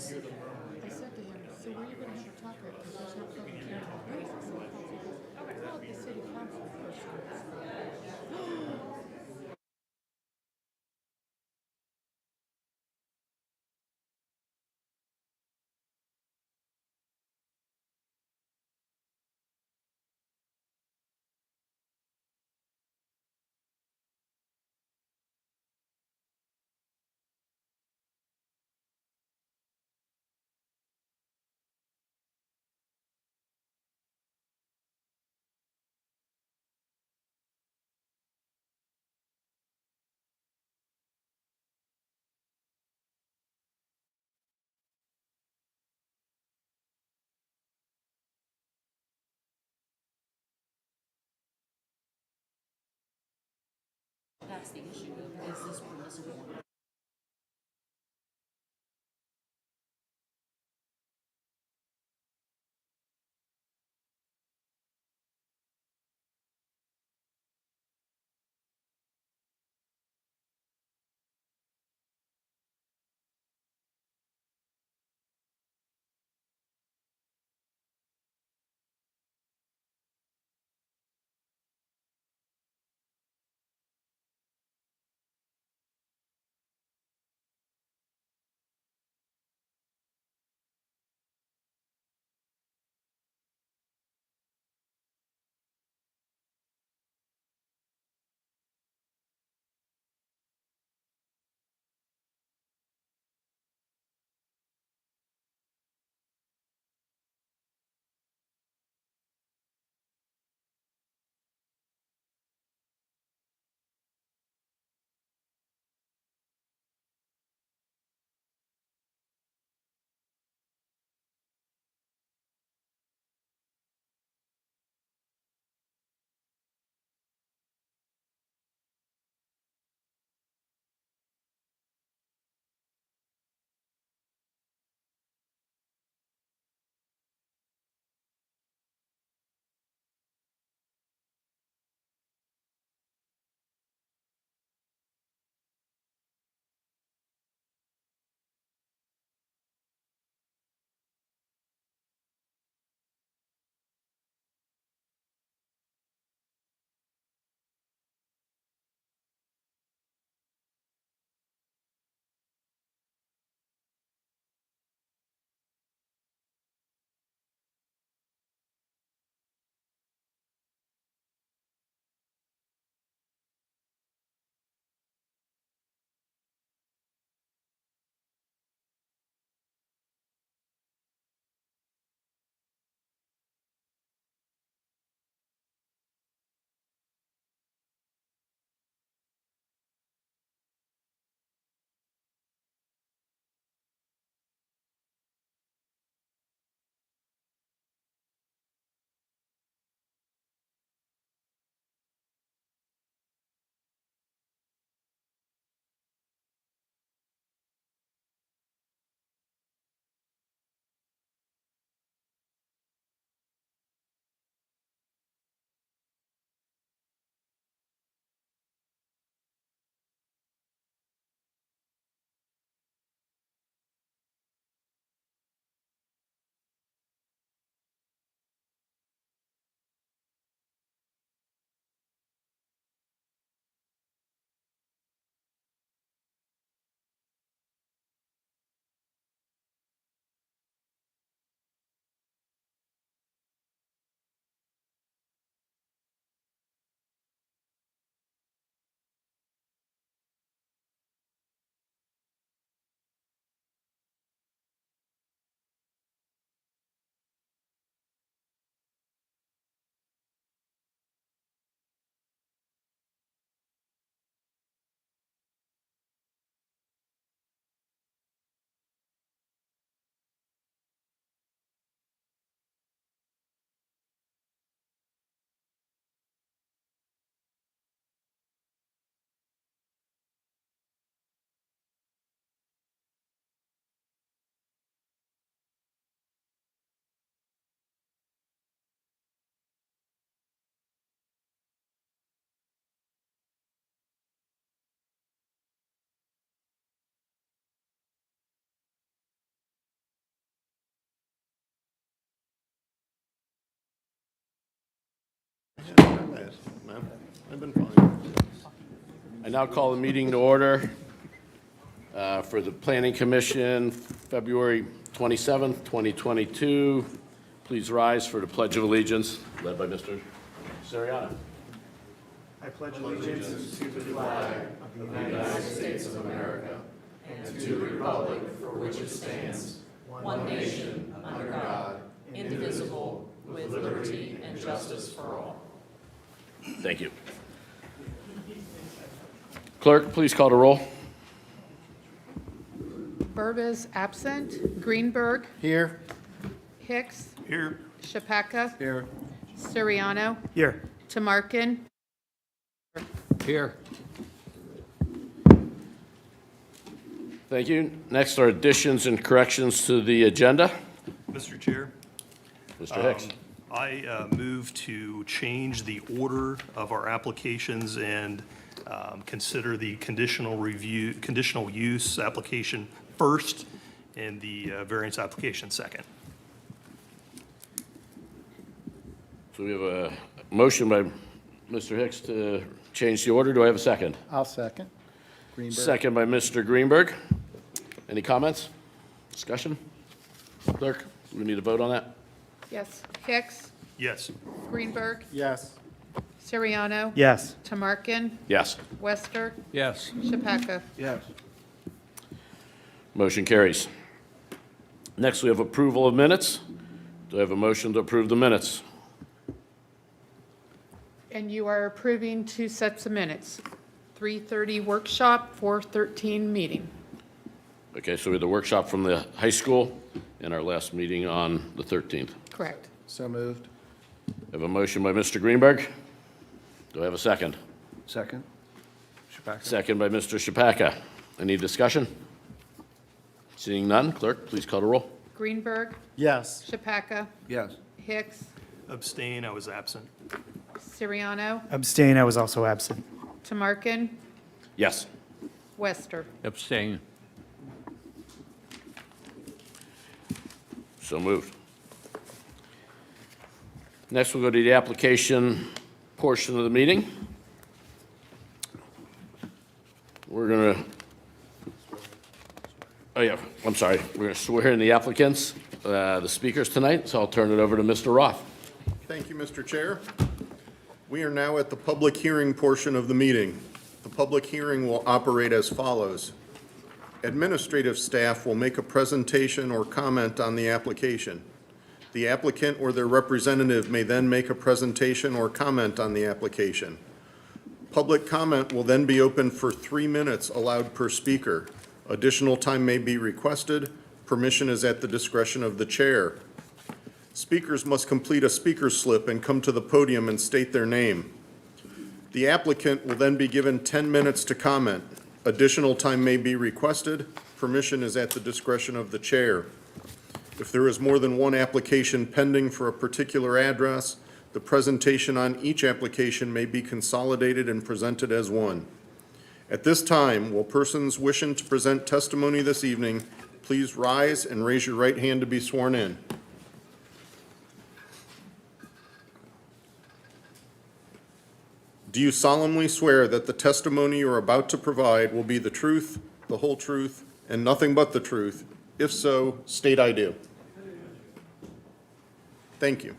said to him, so where are you going to have a taco? Because there's no public hearing on this. I said, he goes, well, the city council person. That's the issue. Is this permissible? man. I've been fine. I now call the meeting to order for the Planning Commission, February 27th, 2022. Please rise for the Pledge of Allegiance, led by Mr. Siriano. I pledge allegiance to the flag of the United States of America and to the republic for which it stands, one nation, under God, indivisible, with liberty and justice for all. Thank you. Clerk, please call the roll. Burbis absent. Greenberg. Here. Hicks. Here. Chappaka. Here. Siriano. Here. Tamarkin. Here. Thank you. Next are additions and corrections to the agenda. Mr. Chair, Mr. Hicks. I move to change the order of our applications and consider the conditional use application first and the variance application second. So we have a motion by Mr. Hicks to change the order. Do I have a second? I'll second. Greenberg. Second by Mr. Greenberg. Any comments? Discussion? Clerk, we need a vote on that? Yes. Hicks. Yes. Greenberg. Yes. Siriano. Yes. Tamarkin. Yes. Wester. Yes. Chappaka. Yes. Motion carries. Next, we have approval of minutes. Do I have a motion to approve the minutes? And you are approving two sets of minutes. 3:30 workshop, 4:13 meeting. Okay, so we had the workshop from the high school and our last meeting on the 13th. Correct. So moved. I have a motion by Mr. Greenberg. Do I have a second? Second. Chappaka. Second by Mr. Chappaka. Any discussion? Seeing none, clerk, please call the roll. Greenberg. Yes. Chappaka. Yes. Hicks. Abstain, I was absent. Siriano. Abstain, I was also absent. Tamarkin. Yes. Wester. Abstain. So moved. Next, we'll go to the application portion of the meeting. We're going to, oh yeah, I'm sorry. We're going to swear in the applicants, the speakers tonight, so I'll turn it over to Mr. Roth. Thank you, Mr. Chair. We are now at the public hearing portion of the meeting. The public hearing will operate as follows. Administrative staff will make a presentation or comment on the application. The applicant or their representative may then make a presentation or comment on the application. Public comment will then be open for 3 minutes allowed per speaker. Additional time may be requested. Permission is at the discretion of the chair. Speakers must complete a speaker slip and come to the podium and state their name. The applicant will then be given 10 minutes to comment. Additional time may be requested. Permission is at the discretion of the chair. If there is more than one application pending for a particular address, the presentation on each application may be consolidated and presented as one. At this time, will persons wishing to present testimony this evening please rise and raise your right hand to be sworn in. Do you solemnly swear that the testimony you are about to provide will be the truth, the whole truth, and nothing but the truth? If so, state I do. Thank you.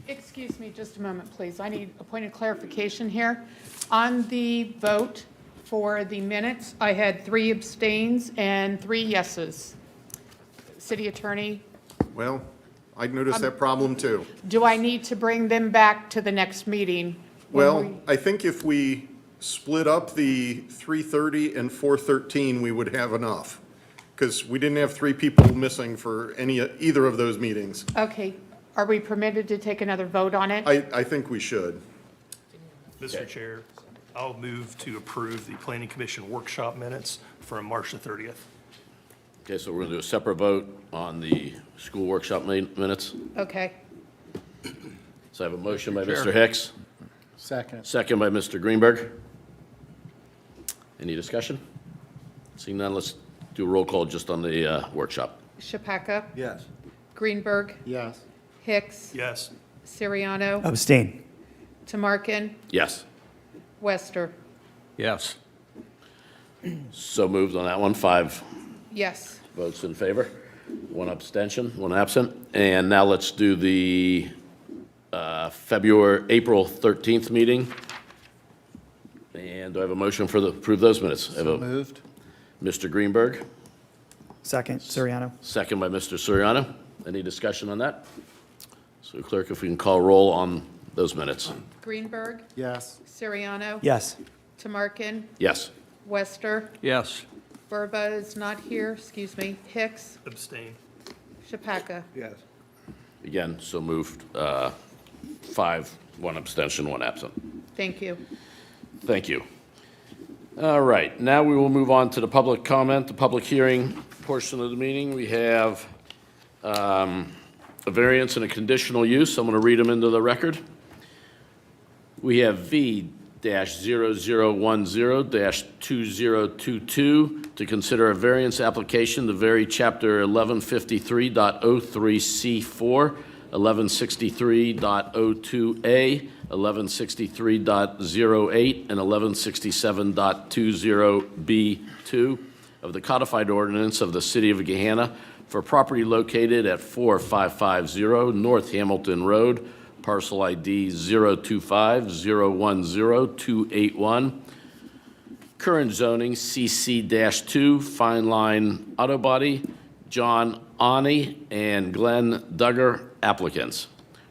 Excuse me just a moment, please. I need a point of clarification here. On the vote for the minutes, I had 3 abstains and 3 yeses. City Attorney, Well, I noticed that problem too. do I need to bring them back to the next meeting? Well, I think if we split up the 3:30 and 4:13, we would have enough. Because we didn't have 3 people missing for either of those meetings. Okay. Are we permitted to take another vote on it? I think we should. Mr. Chair, I'll move to approve the Planning Commission workshop minutes from March the 30th. Okay, so we're going to do a separate vote on the school workshop minutes. Okay. So I have a motion by Mr. Hicks, Second. second by Mr. Greenberg. Any discussion? Seeing none, let's do a roll call just on the workshop. Chappaka. Yes. Greenberg. Yes. Hicks. Yes. Siriano. Abstain. Tamarkin, Yes. Wester. Yes. So moved on that one. 5 Yes. votes in favor, 1 abstention, 1 absent. And now let's do the April 13th meeting. And do I have a motion for approve those minutes? I have a- Moved. Mr. Greenberg, Second, Suriano. second by Mr. Suriano. Any discussion on that? So clerk, if we can call roll on those minutes. Greenberg, Yes. Siriano. Yes. Tamarkin, Yes. Wester. Yes. Verba is not here, excuse me. Hicks, Abstain. Shapaka. Yes. Again, so moved. 5, 1 abstention, 1 absent. Thank you. Thank you. All right, now we will move on to the public comment, the public hearing portion of the meeting. We have a variance and a conditional use. I'm going to read them into the record. We have V-0010-2022 to consider a variance application to vary Chapter 1153.03C4, 1163.02A, 1163.08, and 1167.20B2 of the codified ordinance of the City of Gahanna for property located at 4550 North Hamilton Road, parcel ID 025-010-281. Current zoning CC-2, Fine Line Auto Body, John Ani and Glenn Duggar applicants.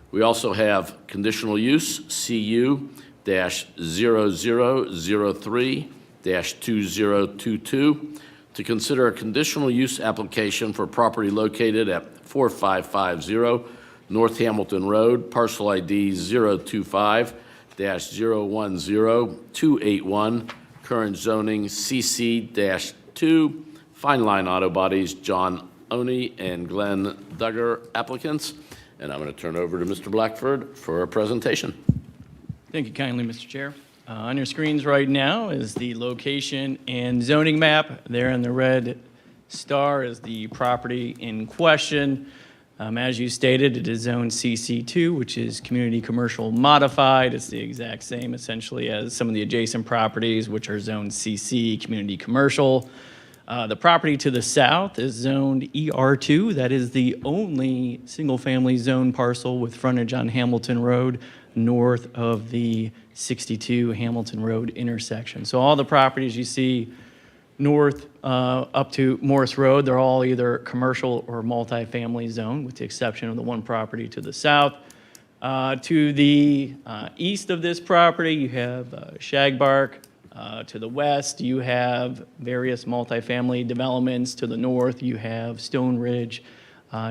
We also have conditional use CU-0003-2022 to consider a conditional use application for property located at 4550 North Hamilton Road, parcel ID 025-010-281, current zoning CC-2, Fine Line Auto Bodies, John Oni and Glenn Duggar applicants. And I'm going to turn over to Mr. Blackford for a presentation. Thank you kindly, Mr. Chair. On your screens right now is the location and zoning map. There in the red star is the property in question. As you stated, it is Zone CC2, which is Community Commercial Modified. It's the exact same essentially as some of the adjacent properties, which are Zone CC, Community Commercial. The property to the south is zoned ER2. That is the only single-family zone parcel with frontage on Hamilton Road north of the 62 Hamilton Road intersection. So all the properties you see north up to Morris Road, they're all either commercial or multifamily zone, with the exception of the one property to the south. To the east of this property, you have Shagbark. To the west, you have various multifamily developments. To the north, you have Stone Ridge,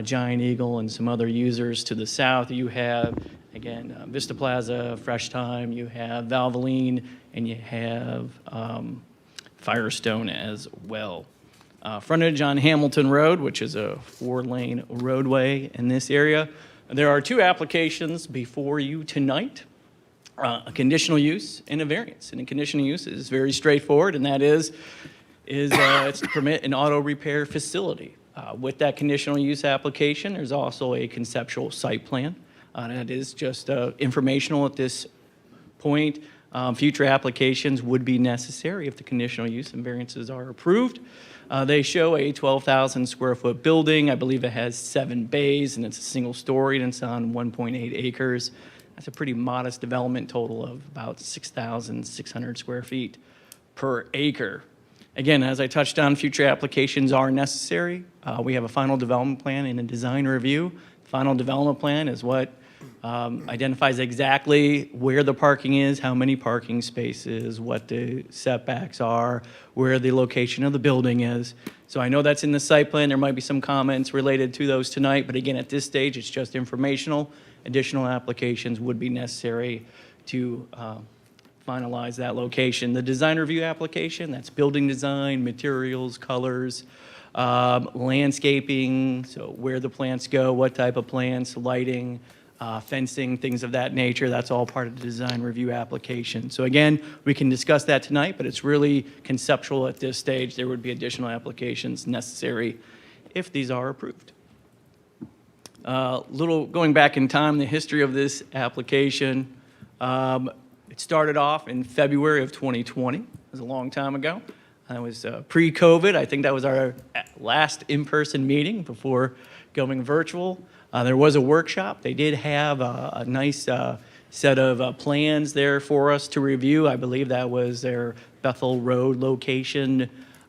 Giant Eagle, and some other users. To the south, you have, again, Vista Plaza, Fresh Time, you have Valvoline, and you have Firestone as well. Frontage on Hamilton Road, which is a 4-lane roadway in this area. There are 2 applications before you tonight. A conditional use and a variance. And a conditional use is very straightforward, and that is it's to permit an auto repair facility. With that conditional use application, there's also a conceptual site plan. That is just informational at this point. Future applications would be necessary if the conditional use and variances are approved. They show a 12,000 square foot building. I believe it has 7 bays, and it's a single story, and it's on 1.8 acres. That's a pretty modest development total of about 6,600 square feet per acre. Again, as I touched on, future applications are necessary. We have a final development plan and a design review. Final development plan is what identifies exactly where the parking is, how many parking spaces, what the setbacks are, where the location of the building is. So I know that's in the site plan. There might be some comments related to those tonight, but again, at this stage, it's just informational. Additional applications would be necessary to finalize that location. The design review application, that's building design, materials, colors, landscaping, so where the plants go, what type of plants, lighting, fencing, things of that nature. That's all part of the design review application. So again, we can discuss that tonight, but it's really conceptual at this stage. There would be additional applications necessary if these are approved. Little going back in time, the history of this application. It started off in February of 2020. It was a long time ago. It was pre-COVID. I think that was our last in-person meeting before going virtual. There was a workshop. They did have a nice set of plans there for us to review. I believe that was their Bethel Road location.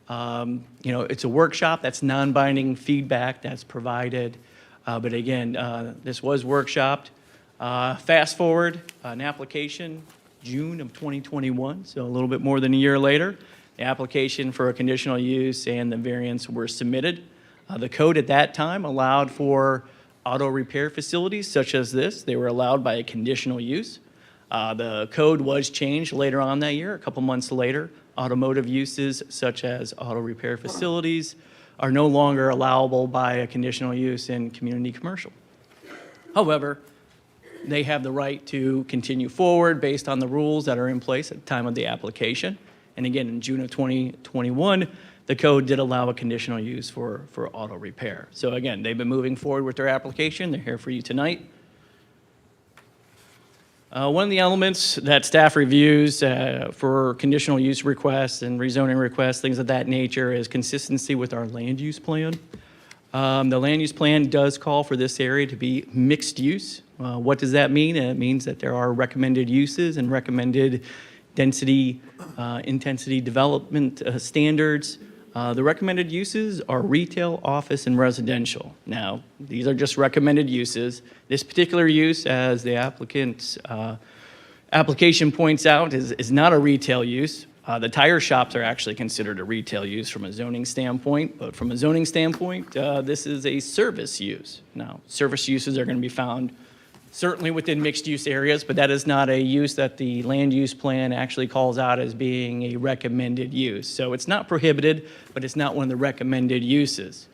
It's a workshop. That's non-binding feedback that's provided. But again, this was workshopped. Fast forward, an application, June of 2021, so a little bit more than a year later. The application for a conditional use and the variance were submitted. The code at that time allowed for auto repair facilities such as this. They were allowed by a conditional use. The code was changed later on that year, a couple months later. Automotive uses such as auto repair facilities are no longer allowable by a conditional use in community commercial. However, they have the right to continue forward based on the rules that are in place at the time of the application. And again, in June of 2021, the code did allow a conditional use for auto repair. So again, they've been moving forward with their application. They're here for you tonight. One of the elements that staff reviews for conditional use requests and rezoning requests, things of that nature, is consistency with our land use plan. The land use plan does call for this area to be mixed use. What does that mean? It means that there are recommended uses and recommended density, intensity development standards. The recommended uses are retail, office, and residential. Now, these are just recommended uses. This particular use, as the applicant's application points out, is not a retail use. The tire shops are actually considered a retail use from a zoning standpoint, but from a zoning standpoint, this is a service use. Now, service uses are going to be found certainly within mixed-use areas, but that is not a use that the land use plan actually calls out as being a recommended use. So it's not prohibited, but it's not one of the recommended uses.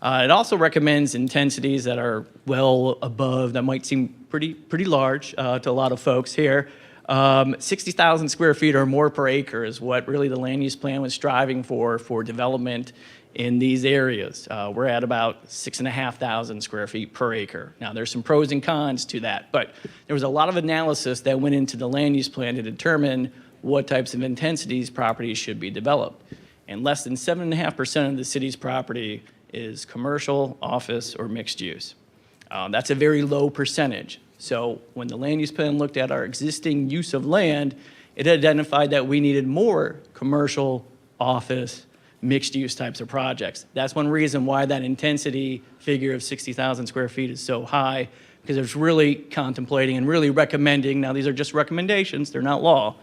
It also recommends intensities that are well above, that might seem pretty large to a lot of folks here. 60,000 square feet or more per acre is what really the land use plan was striving for development in these areas. We're at about 6,500 square feet per acre. Now, there's some pros and cons to that, but there was a lot of analysis that went into the land use plan to determine what types of intensities properties should be developed. And less than 7.5% of the city's property is commercial, office, or mixed use. That's a very low percentage. So when the land use plan looked at our existing use of land, it identified that we needed more commercial, office, mixed-use types of projects. That's one reason why that intensity figure of 60,000 square feet is so high, because it's really contemplating and really recommending, now these are just recommendations, they're not law,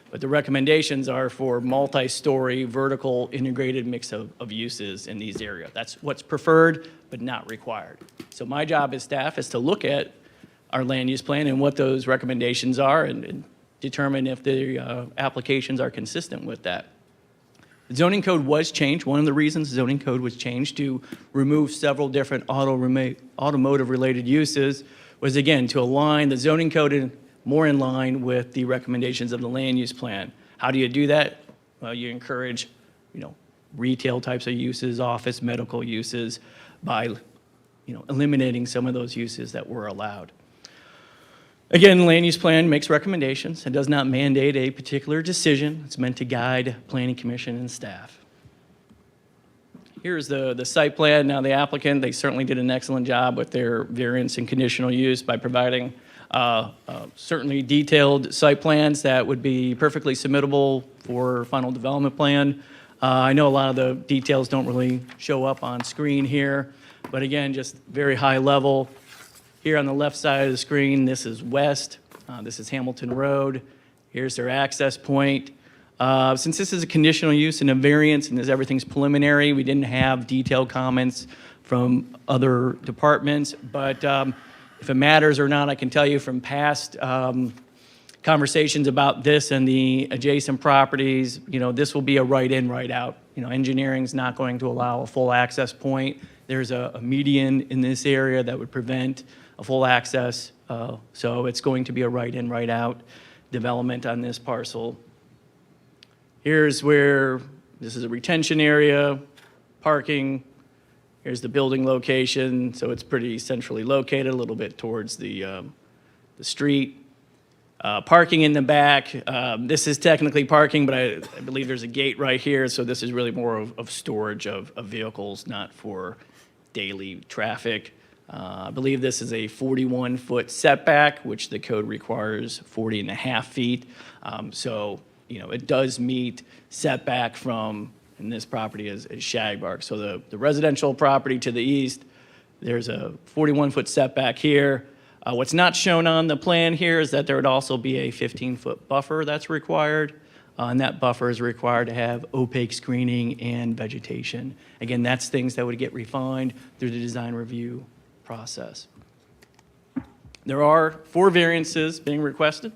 but the recommendations are for multi-story, vertical, integrated mix of uses in these areas. That's what's preferred, but not required. So my job as staff is to look at our land use plan and what those recommendations are and determine if the applications are consistent with that. The zoning code was changed. One of the reasons the zoning code was changed to remove several different automotive-related uses was, again, to align the zoning code more in line with the recommendations of the land use plan. How do you do that? Well, you encourage, retail types of uses, office, medical uses by, eliminating some of those uses that were allowed. Again, the land use plan makes recommendations. It does not mandate a particular decision. It's meant to guide planning commission and staff. Here's the site plan. Now, the applicant, they certainly did an excellent job with their variance and conditional use by providing certainly detailed site plans that would be perfectly submittable for final development plan. I know a lot of the details don't really show up on screen here, but again, just very high level. Here on the left side of the screen, this is west. This is Hamilton Road. Here's their access point. Since this is a conditional use and a variance and as everything's preliminary, we didn't have detailed comments from other departments. But if it matters or not, I can tell you from past conversations about this and the adjacent properties, this will be a right in, right out. Engineering's not going to allow a full access point. There's a median in this area that would prevent a full access. So it's going to be a right in, right out development on this parcel. Here's where, this is a retention area, parking. Here's the building location. So it's pretty centrally located, a little bit towards the street. Parking in the back, this is technically parking, but I believe there's a gate right here, so this is really more of storage of vehicles, not for daily traffic. I believe this is a 41-foot setback, which the code requires 40 and a half feet. So, it does meet setback from, and this property is Shagbark. So the residential property to the east, there's a 41-foot setback here. What's not shown on the plan here is that there would also be a 15-foot buffer that's required, and that buffer is required to have opaque screening and vegetation. Again, that's things that would get refined through the design review process. There are 4 variances being requested.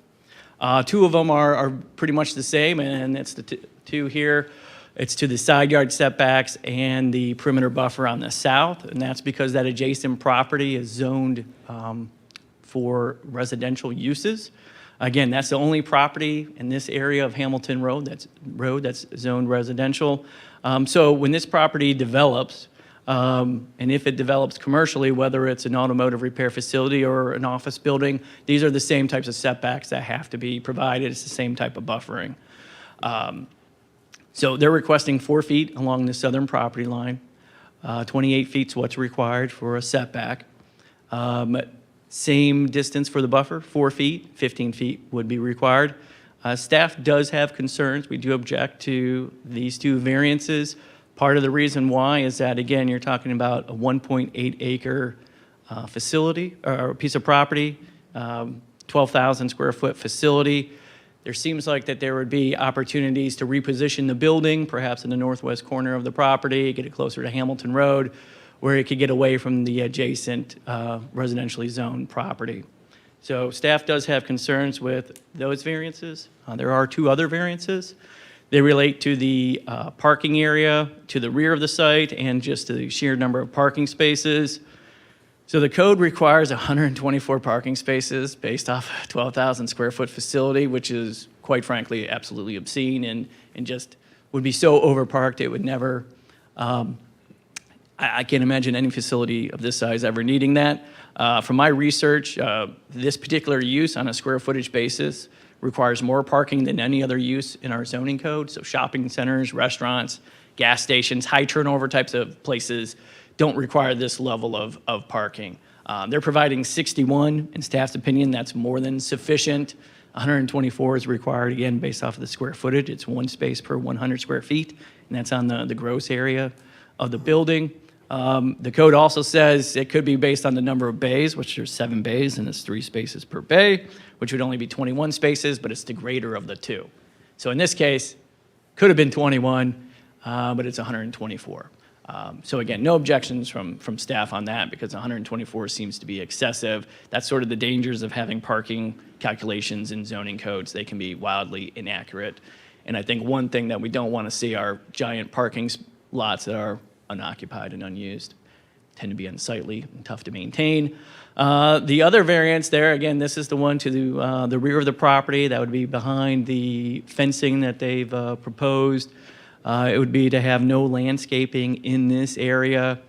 2 of them are pretty much the same, and it's the two here. It's to the side yard setbacks and the perimeter buffer on the south, and that's because that adjacent property is zoned for residential uses. Again, that's the only property in this area of Hamilton Road that's zoned residential. So when this property develops, and if it develops commercially, whether it's an automotive repair facility or an office building, these are the same types of setbacks that have to be provided. It's the same type of buffering. So they're requesting 4 feet along the southern property line. 28 feet is what's required for a setback. Same distance for the buffer, 4 feet, 15 feet would be required. Staff does have concerns. We do object to these 2 variances. Part of the reason why is that, again, you're talking about a 1.8 acre facility or a piece of property, 12,000 square foot facility. There seems like that there would be opportunities to reposition the building, perhaps in the northwest corner of the property, get it closer to Hamilton Road, where it could get away from the adjacent residentially zoned property. So staff does have concerns with those variances. There are 2 other variances. They relate to the parking area to the rear of the site and just to the sheer number of parking spaces. So the code requires 124 parking spaces based off a 12,000 square foot facility, which is quite frankly absolutely obscene and just would be so overparked it would never, I can't imagine any facility of this size ever needing that. From my research, this particular use on a square footage basis requires more parking than any other use in our zoning code. So shopping centers, restaurants, gas stations, high turnover types of places don't require this level of parking. They're providing 61. In staff's opinion, that's more than sufficient. 124 is required, again, based off of the square footage. It's 1 space per 100 square feet, and that's on the gross area of the building. The code also says it could be based on the number of bays, which there's 7 bays, and it's 3 spaces per bay, which would only be 21 spaces, but it's the greater of the 2. So in this case, could have been 21, but it's 124. So again, no objections from staff on that because 124 seems to be excessive. That's sort of the dangers of having parking calculations in zoning codes. They can be wildly inaccurate. And I think one thing that we don't want to see are giant parking lots that are unoccupied and unused. Tend to be unsightly and tough to maintain. The other variance there, again, this is the one to the rear of the property. That would be behind the fencing that they've proposed. It would be to have no landscaping in this area.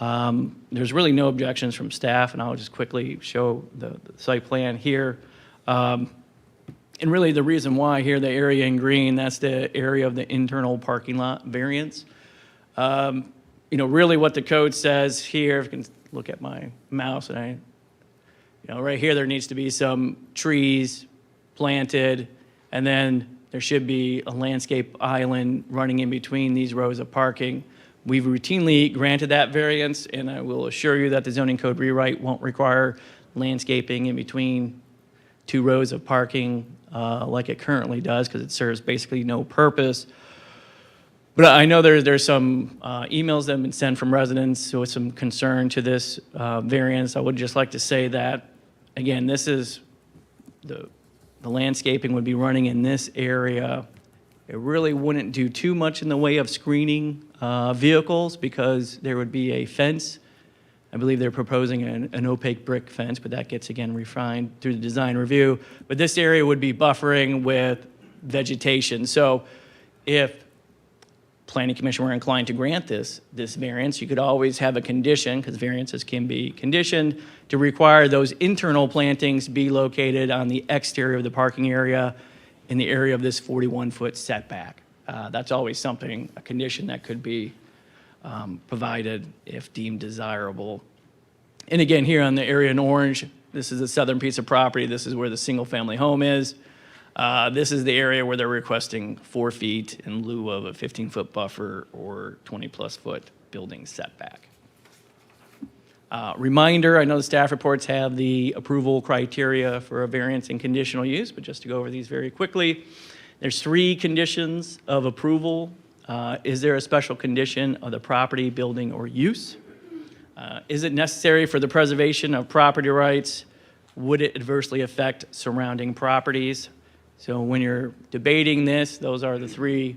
There's really no objections from staff, and I'll just quickly show the site plan here. And really the reason why here, the area in green, that's the area of the internal parking lot variance. Really what the code says here, if you can look at my mouse, and right here there needs to be some trees planted, and then there should be a landscape island running in between these rows of parking. We've routinely granted that variance, and I will assure you that the zoning code rewrite won't require landscaping in between 2 rows of parking like it currently does, because it serves basically no purpose. But I know there's some emails that have been sent from residents with some concern to this variance. I would just like to say that, again, this is the landscaping would be running in this area. It really wouldn't do too much in the way of screening vehicles because there would be a fence. I believe they're proposing an opaque brick fence, but that gets, again, refined through the design review. But this area would be buffering with vegetation. So if Planning Commission were inclined to grant this variance, you could always have a condition, because variances can be conditioned, to require those internal plantings be located on the exterior of the parking area in the area of this 41-foot setback. That's always something, a condition that could be provided if deemed desirable. And again, here on the area in orange, this is the southern piece of property. This is where the single-family home is. This is the area where they're requesting 4 feet in lieu of a 15-foot buffer or 20-plus foot building setback. Reminder, I know the staff reports have the approval criteria for a variance and conditional use, but just to go over these very quickly, there's 3 conditions of approval. Is there a special condition of the property, building, or use? Is it necessary for the preservation of property rights? Would it adversely affect surrounding properties? So when you're debating this, those are the 3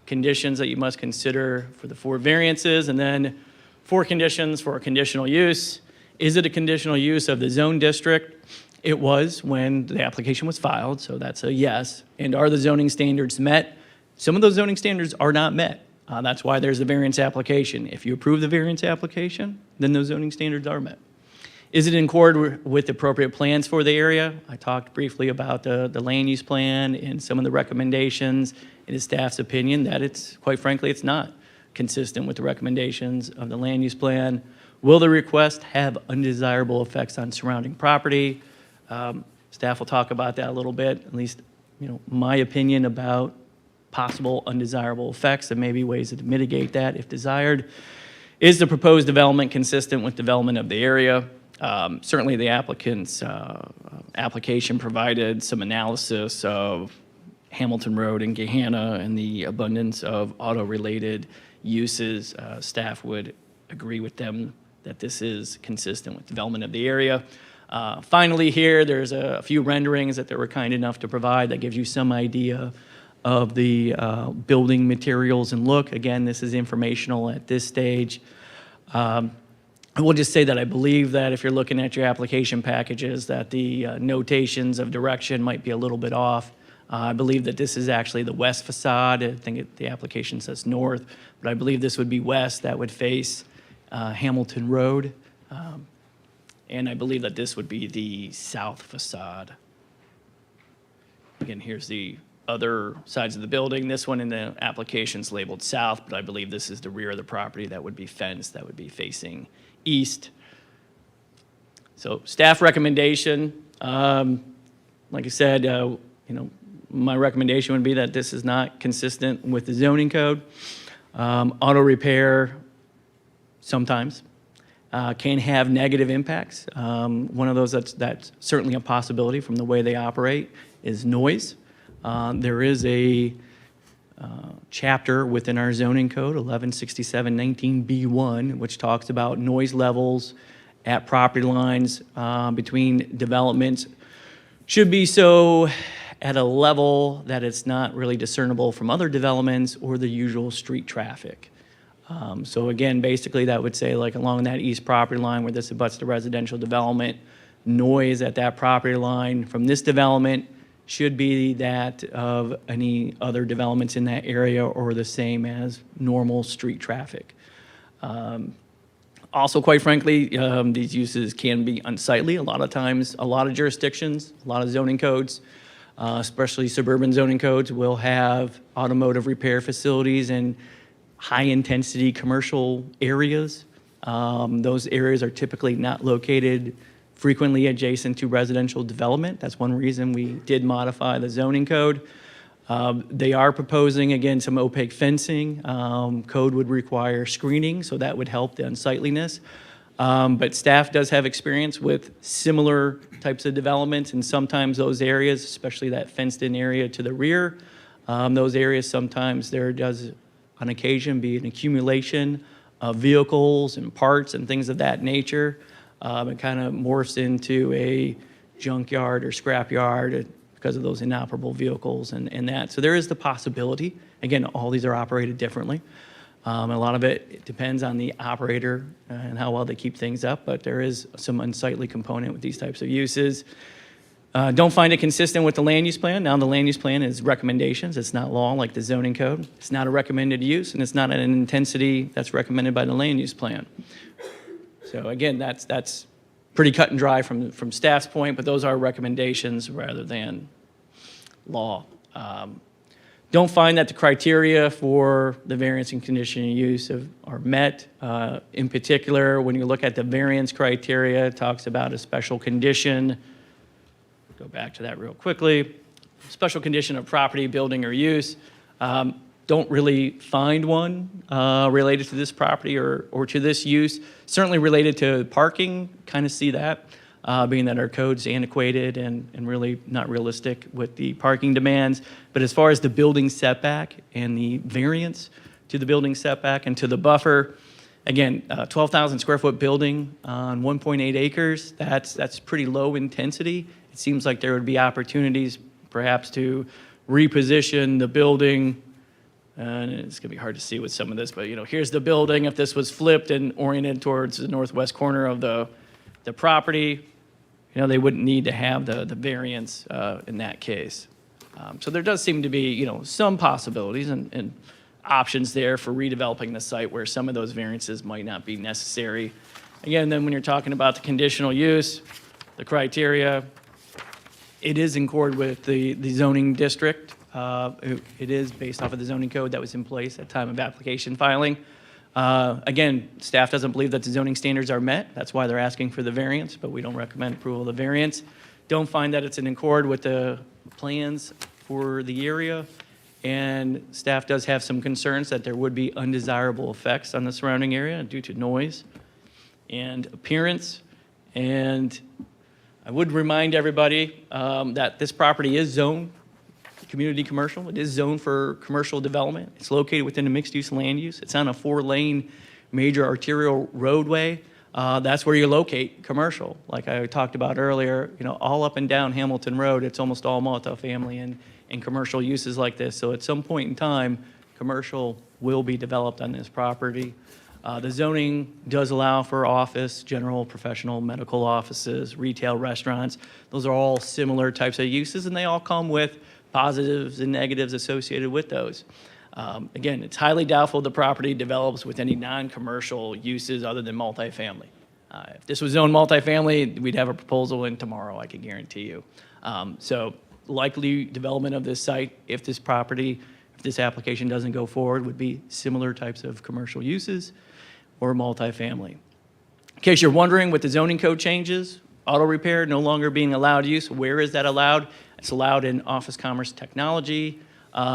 conditions that you must consider for the 4 variances, and then 4 conditions for a conditional use. Is it a conditional use of the zone district? It was when the application was filed, so that's a yes. And are the zoning standards met? Some of those zoning standards are not met. That's why there's a variance application. If you approve the variance application, then those zoning standards are met. Is it in accord with appropriate plans for the area? I talked briefly about the land use plan and some of the recommendations. It is staff's opinion that it's, quite frankly, it's not consistent with the recommendations of the land use plan. Will the request have undesirable effects on surrounding property? Staff will talk about that a little bit, at least, my opinion about possible undesirable effects and maybe ways to mitigate that if desired. Is the proposed development consistent with development of the area? Certainly the applicant's application provided some analysis of Hamilton Road and Gahanna and the abundance of auto-related uses. Staff would agree with them that this is consistent with development of the area. Finally here, there's a few renderings that they were kind enough to provide that gives you some idea of the building materials and look. Again, this is informational at this stage. I will just say that I believe that if you're looking at your application packages, that the notations of direction might be a little bit off. I believe that this is actually the west facade. I think the application says north, but I believe this would be west. That would face Hamilton Road. And I believe that this would be the south facade. Again, here's the other sides of the building. This one in the application's labeled south, but I believe this is the rear of the property that would be fenced, that would be facing east. So staff recommendation, like I said, my recommendation would be that this is not consistent with the zoning code. Auto repair sometimes can have negative impacts. One of those that's certainly a possibility from the way they operate is noise. There is a chapter within our zoning code, 1167-19B1, which talks about noise levels at property lines between developments. Should be so at a level that it's not really discernible from other developments or the usual street traffic. So again, basically that would say like along that east property line where this abuts the residential development, noise at that property line from this development should be that of any other developments in that area or the same as normal street traffic. Also, quite frankly, these uses can be unsightly. A lot of times, a lot of jurisdictions, a lot of zoning codes, especially suburban zoning codes, will have automotive repair facilities in high-intensity commercial areas. Those areas are typically not located frequently adjacent to residential development. That's one reason we did modify the zoning code. They are proposing, again, some opaque fencing. Code would require screening, so that would help the unsightliness. But staff does have experience with similar types of developments, and sometimes those areas, especially that fenced-in area to the rear, those areas sometimes there does, on occasion, be an accumulation of vehicles and parts and things of that nature. It kind of morphs into a junkyard or scrapyard because of those inoperable vehicles and that. So there is the possibility. Again, all these are operated differently. A lot of it depends on the operator and how well they keep things up, but there is some unsightly component with these types of uses. Don't find it consistent with the land use plan. Now, the land use plan is recommendations. It's not law like the zoning code. It's not a recommended use, and it's not an intensity that's recommended by the land use plan. So again, that's pretty cut and dry from staff's point, but those are recommendations rather than law. Don't find that the criteria for the variance and conditional use are met. In particular, when you look at the variance criteria, it talks about a special condition. Go back to that real quickly. Special condition of property, building, or use. Don't really find one related to this property or to this use. Certainly related to parking, kind of see that, being that our code's antiquated and really not realistic with the parking demands. But as far as the building setback and the variance to the building setback and to the buffer, again, 12,000 square foot building on 1.8 acres, that's pretty low intensity. It seems like there would be opportunities perhaps to reposition the building. And it's going to be hard to see with some of this, but here's the building. If this was flipped and oriented towards the northwest corner of the property, they wouldn't need to have the variance in that case. So there does seem to be, some possibilities and options there for redeveloping the site where some of those variances might not be necessary. Again, then when you're talking about the conditional use, the criteria, it is in accord with the zoning district. It is based off of the zoning code that was in place at time of application filing. Again, staff doesn't believe that the zoning standards are met. That's why they're asking for the variance, but we don't recommend approval of the variance. Don't find that it's in accord with the plans for the area. And staff does have some concerns that there would be undesirable effects on the surrounding area due to noise and appearance. And I would remind everybody that this property is zoned community commercial. It is zoned for commercial development. It's located within a mixed-use land use. It's on a 4-lane major arterial roadway. That's where you locate commercial. Like I talked about earlier, all up and down Hamilton Road, it's almost all multifamily and commercial uses like this. So at some point in time, commercial will be developed on this property. The zoning does allow for office, general, professional, medical offices, retail, restaurants. Those are all similar types of uses, and they all come with positives and negatives associated with those. Again, it's highly doubtful the property develops with any non-commercial uses other than multifamily. If this was zoned multifamily, we'd have a proposal in tomorrow, I can guarantee you. So likely development of this site, if this application doesn't go forward, would be similar types of commercial uses or multifamily. In case you're wondering, with the zoning code changes, auto repair no longer being allowed use, where is that allowed? It's allowed in office commerce technology,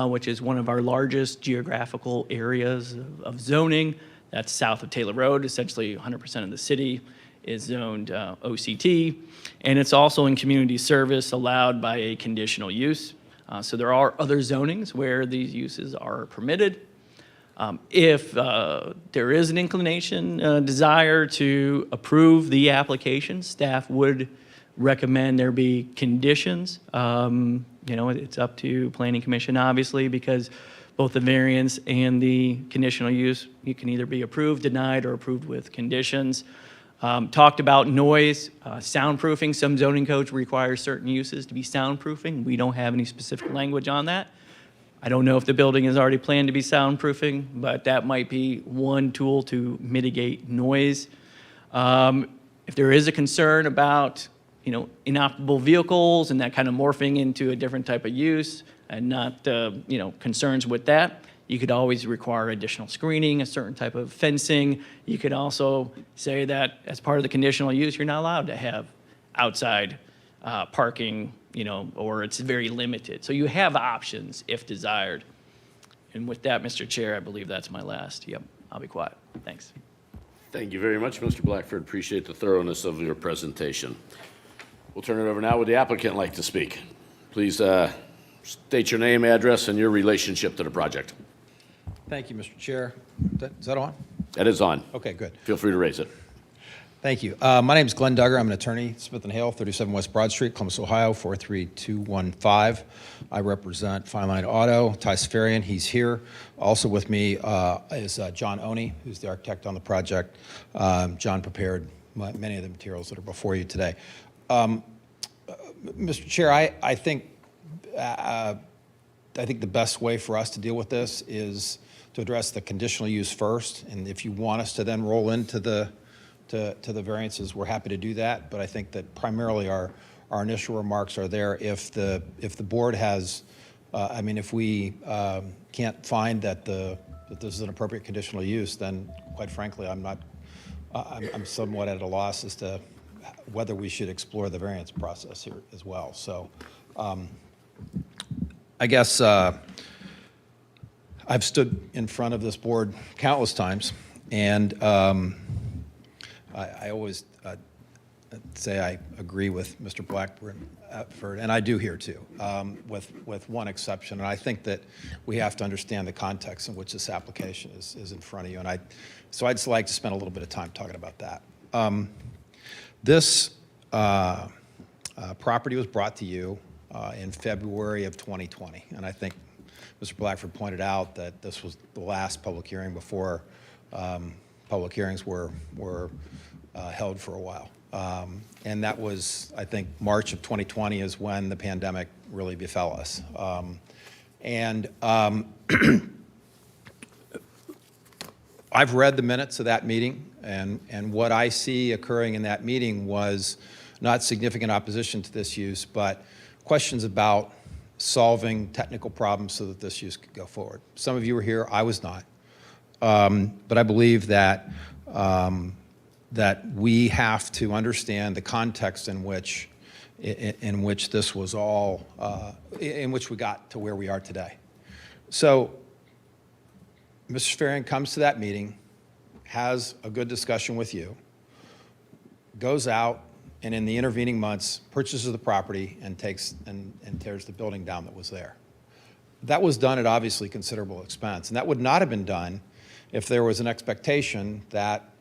which is one of our largest geographical areas of zoning. That's south of Taylor Road. Essentially 100% of the city is zoned OCT. And it's also in community service allowed by a conditional use. So there are other zonings where these uses are permitted. If there is an inclination, desire to approve the application, staff would recommend there be conditions. It's up to Planning Commission, obviously, because both the variance and the conditional use, you can either be approved, denied, or approved with conditions. Talked about noise, soundproofing. Some zoning codes require certain uses to be soundproofing. We don't have any specific language on that. I don't know if the building is already planned to be soundproofing, but that might be one tool to mitigate noise. If there is a concern about inoperable vehicles and that kind of morphing into a different type of use and not, concerns with that, you could always require additional screening, a certain type of fencing. You could also say that as part of the conditional use, you're not allowed to have outside parking, or it's very limited. So you have options if desired. And with that, Mr. Chair, I believe that's my last. Yep, I'll be quiet. Thanks. Thank you very much, Mr. Blackford. Appreciate the thoroughness of your presentation. We'll turn it over now. Would the applicant like to speak? Please state your name, address, and your relationship to the project. Thank you, Mr. Chair. Is that on? That is on. Okay, good. Feel free to raise it. Thank you. My name is Glenn Duggar. I'm an attorney, Smith & Hale, 37 West Broad Street, Columbus, Ohio, 43215. I represent Fine Line Auto, Ty Safarian. He's here. Also with me is John Oney, who's the architect on the project. John prepared many of the materials that are before you today. Mr. Chair, I think the best way for us to deal with this is to address the conditional use first, and if you want us to then roll into the variances, we're happy to do that. But I think that primarily our initial remarks are there. If the board has, if we can't find that this is an appropriate conditional use, then quite frankly, I'm somewhat at a loss as to whether we should explore the variance process here as well. So I guess I've stood in front of this board countless times, and I always say I agree with Mr. Blackburn, and I do here too, with one exception. And I think that we have to understand the context in which this application is in front of you. And so I'd just like to spend a little bit of time talking about that. This property was brought to you in February of 2020, and I think Mr. Blackford pointed out that this was the last public hearing before public hearings were held for a while. And that was, I think, March of 2020 is when the pandemic really befell us. I've read the minutes of that meeting, and what I see occurring in that meeting was not significant opposition to this use, but questions about solving technical problems so that this use could go forward. Some of you were here, I was not. But I believe that that we have to understand the context in which this was all, in which we got to where we are today. So Mr. Farian comes to that meeting, has a good discussion with you, goes out, and in the intervening months, purchases the property and takes and tears the building down that was there. That was done at obviously considerable expense, and that would not have been done if there was an expectation that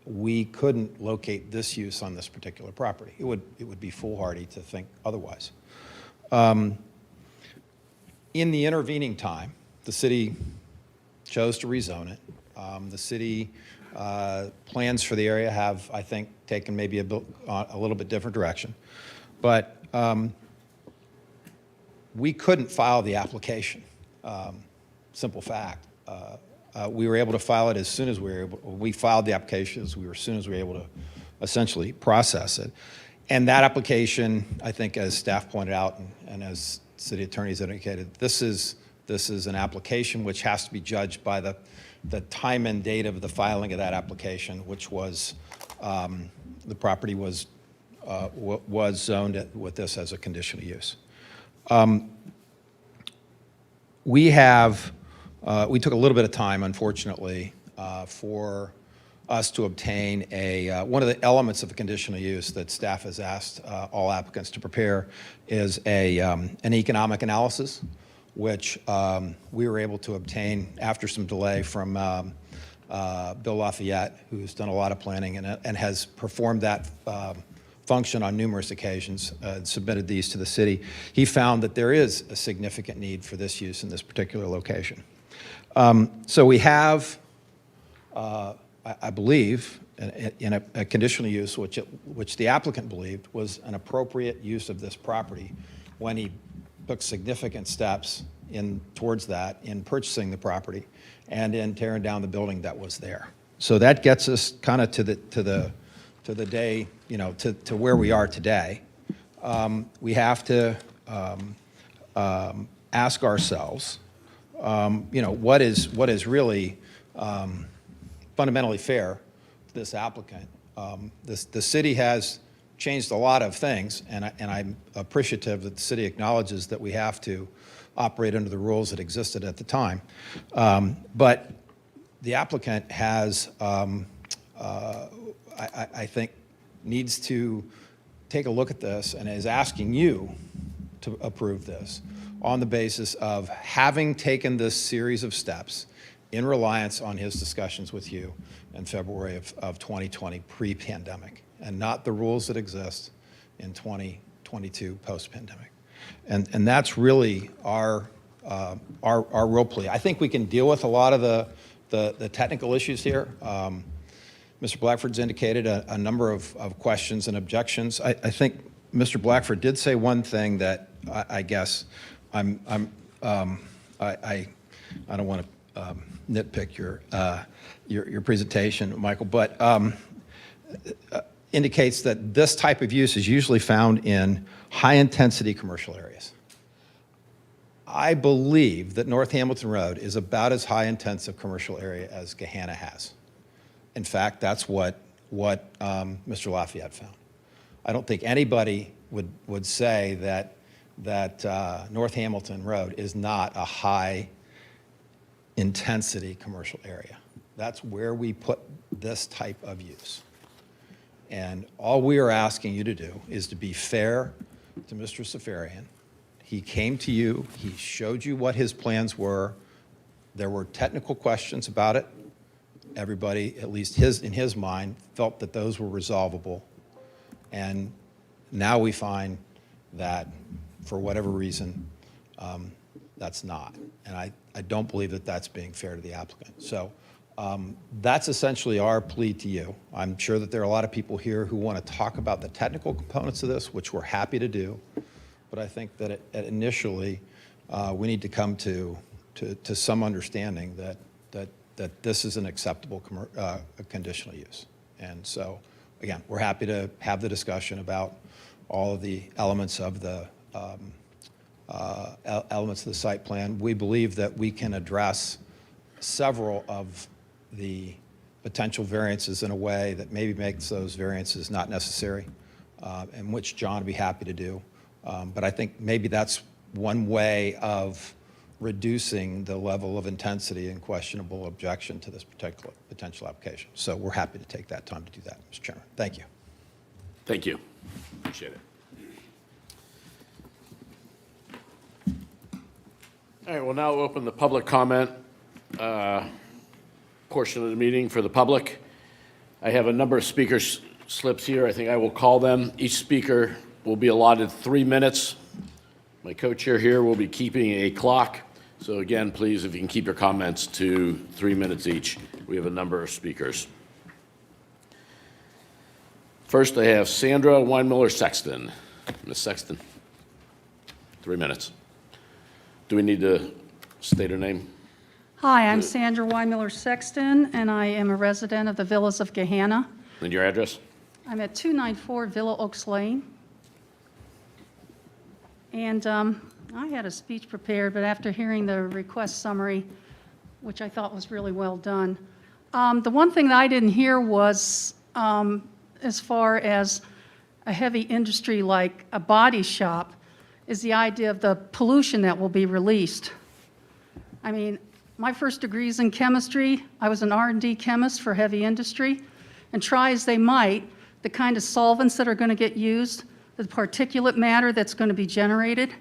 we couldn't locate this use on this particular property. It would be foolhardy to think otherwise. In the intervening time, the city chose to rezone it. The city plans for the area have, I think, taken maybe a little bit different direction. But we couldn't file the application, simple fact. We were able to file it as soon as we filed the application as soon as we were able to essentially process it. And that application, I think, as staff pointed out and as city attorneys indicated, this is an application which has to be judged by the time and date of the filing of that application, which was the property was zoned with this as a conditional use. We took a little bit of time, unfortunately, for us to obtain one of the elements of the conditional use that staff has asked all applicants to prepare is an economic analysis, which we were able to obtain after some delay from Bill Lafayette, who's done a lot of planning and has performed that function on numerous occasions, submitted these to the city. He found that there is a significant need for this use in this particular location. So we have, I believe, in a conditional use, which the applicant believed was an appropriate use of this property when he took significant steps towards that in purchasing the property and in tearing down the building that was there. So that gets us kind of to the day, to where we are today. We have to ask ourselves, what is really fundamentally fair to this applicant. The city has changed a lot of things, and I'm appreciative that the city acknowledges that we have to operate under the rules that existed at the time. But the applicant has, I think, needs to take a look at this and is asking you to approve this on the basis of having taken this series of steps in reliance on his discussions with you in February of 2020 pre-pandemic, and not the rules that exist in 2022 post-pandemic. And that's really our real plea. I think we can deal with a lot of the technical issues here. Mr. Blackford's indicated a number of questions and objections. I think Mr. Blackford did say one thing that I guess I don't want to nitpick your presentation, Michael, but indicates that this type of use is usually found in high-intensity commercial areas. I believe that North Hamilton Road is about as high-intensive commercial area as Gahanna has. In fact, that's what Mr. Lafayette found. I don't think anybody would say that North Hamilton Road is not a high-intensity commercial area. That's where we put this type of use. And all we are asking you to do is to be fair to Mr. Safarian. He came to you, he showed you what his plans were. There were technical questions about it. Everybody, at least in his mind, felt that those were resolvable. And now we find that, for whatever reason, that's not. And I don't believe that that's being fair to the applicant. So that's essentially our plea to you. I'm sure that there are a lot of people here who want to talk about the technical components of this, which we're happy to do. But I think that initially, we need to come to some understanding that this is an acceptable conditional use. And so, again, we're happy to have the discussion about all of the elements of the site plan. We believe that we can address several of the potential variances in a way that maybe makes those variances not necessary, and which John would be happy to do. But I think maybe that's one way of reducing the level of intensity and questionable objection to this particular potential application. So we're happy to take that time to do that, Mr. Chairman. Thank you. Thank you. Appreciate it. All right, we'll now open the public comment portion of the meeting for the public. I have a number of speaker slips here. I think I will call them. Each speaker will be allotted 3 minutes. My co-chair here will be keeping a clock. So again, please, if you can keep your comments to 3 minutes each. We have a number of speakers. First, I have Sandra Weinmiller-Sexton. Ms. Sexton, 3 minutes. Do we need to state her name? Hi, I'm Sandra Weinmiller-Sexton, and I am a resident of the Villas of Gahanna. And your address? I'm at 294 Villa Oaks Lane. And I had a speech prepared, but after hearing the request summary, which I thought was really well done, the one thing that I didn't hear was as far as a heavy industry like a body shop, is the idea of the pollution that will be released. I mean, my first degree is in chemistry. I was an R&D chemist for heavy industry, and try as they might, the kind of solvents that are going to get used, the particulate matter that's going to be generated,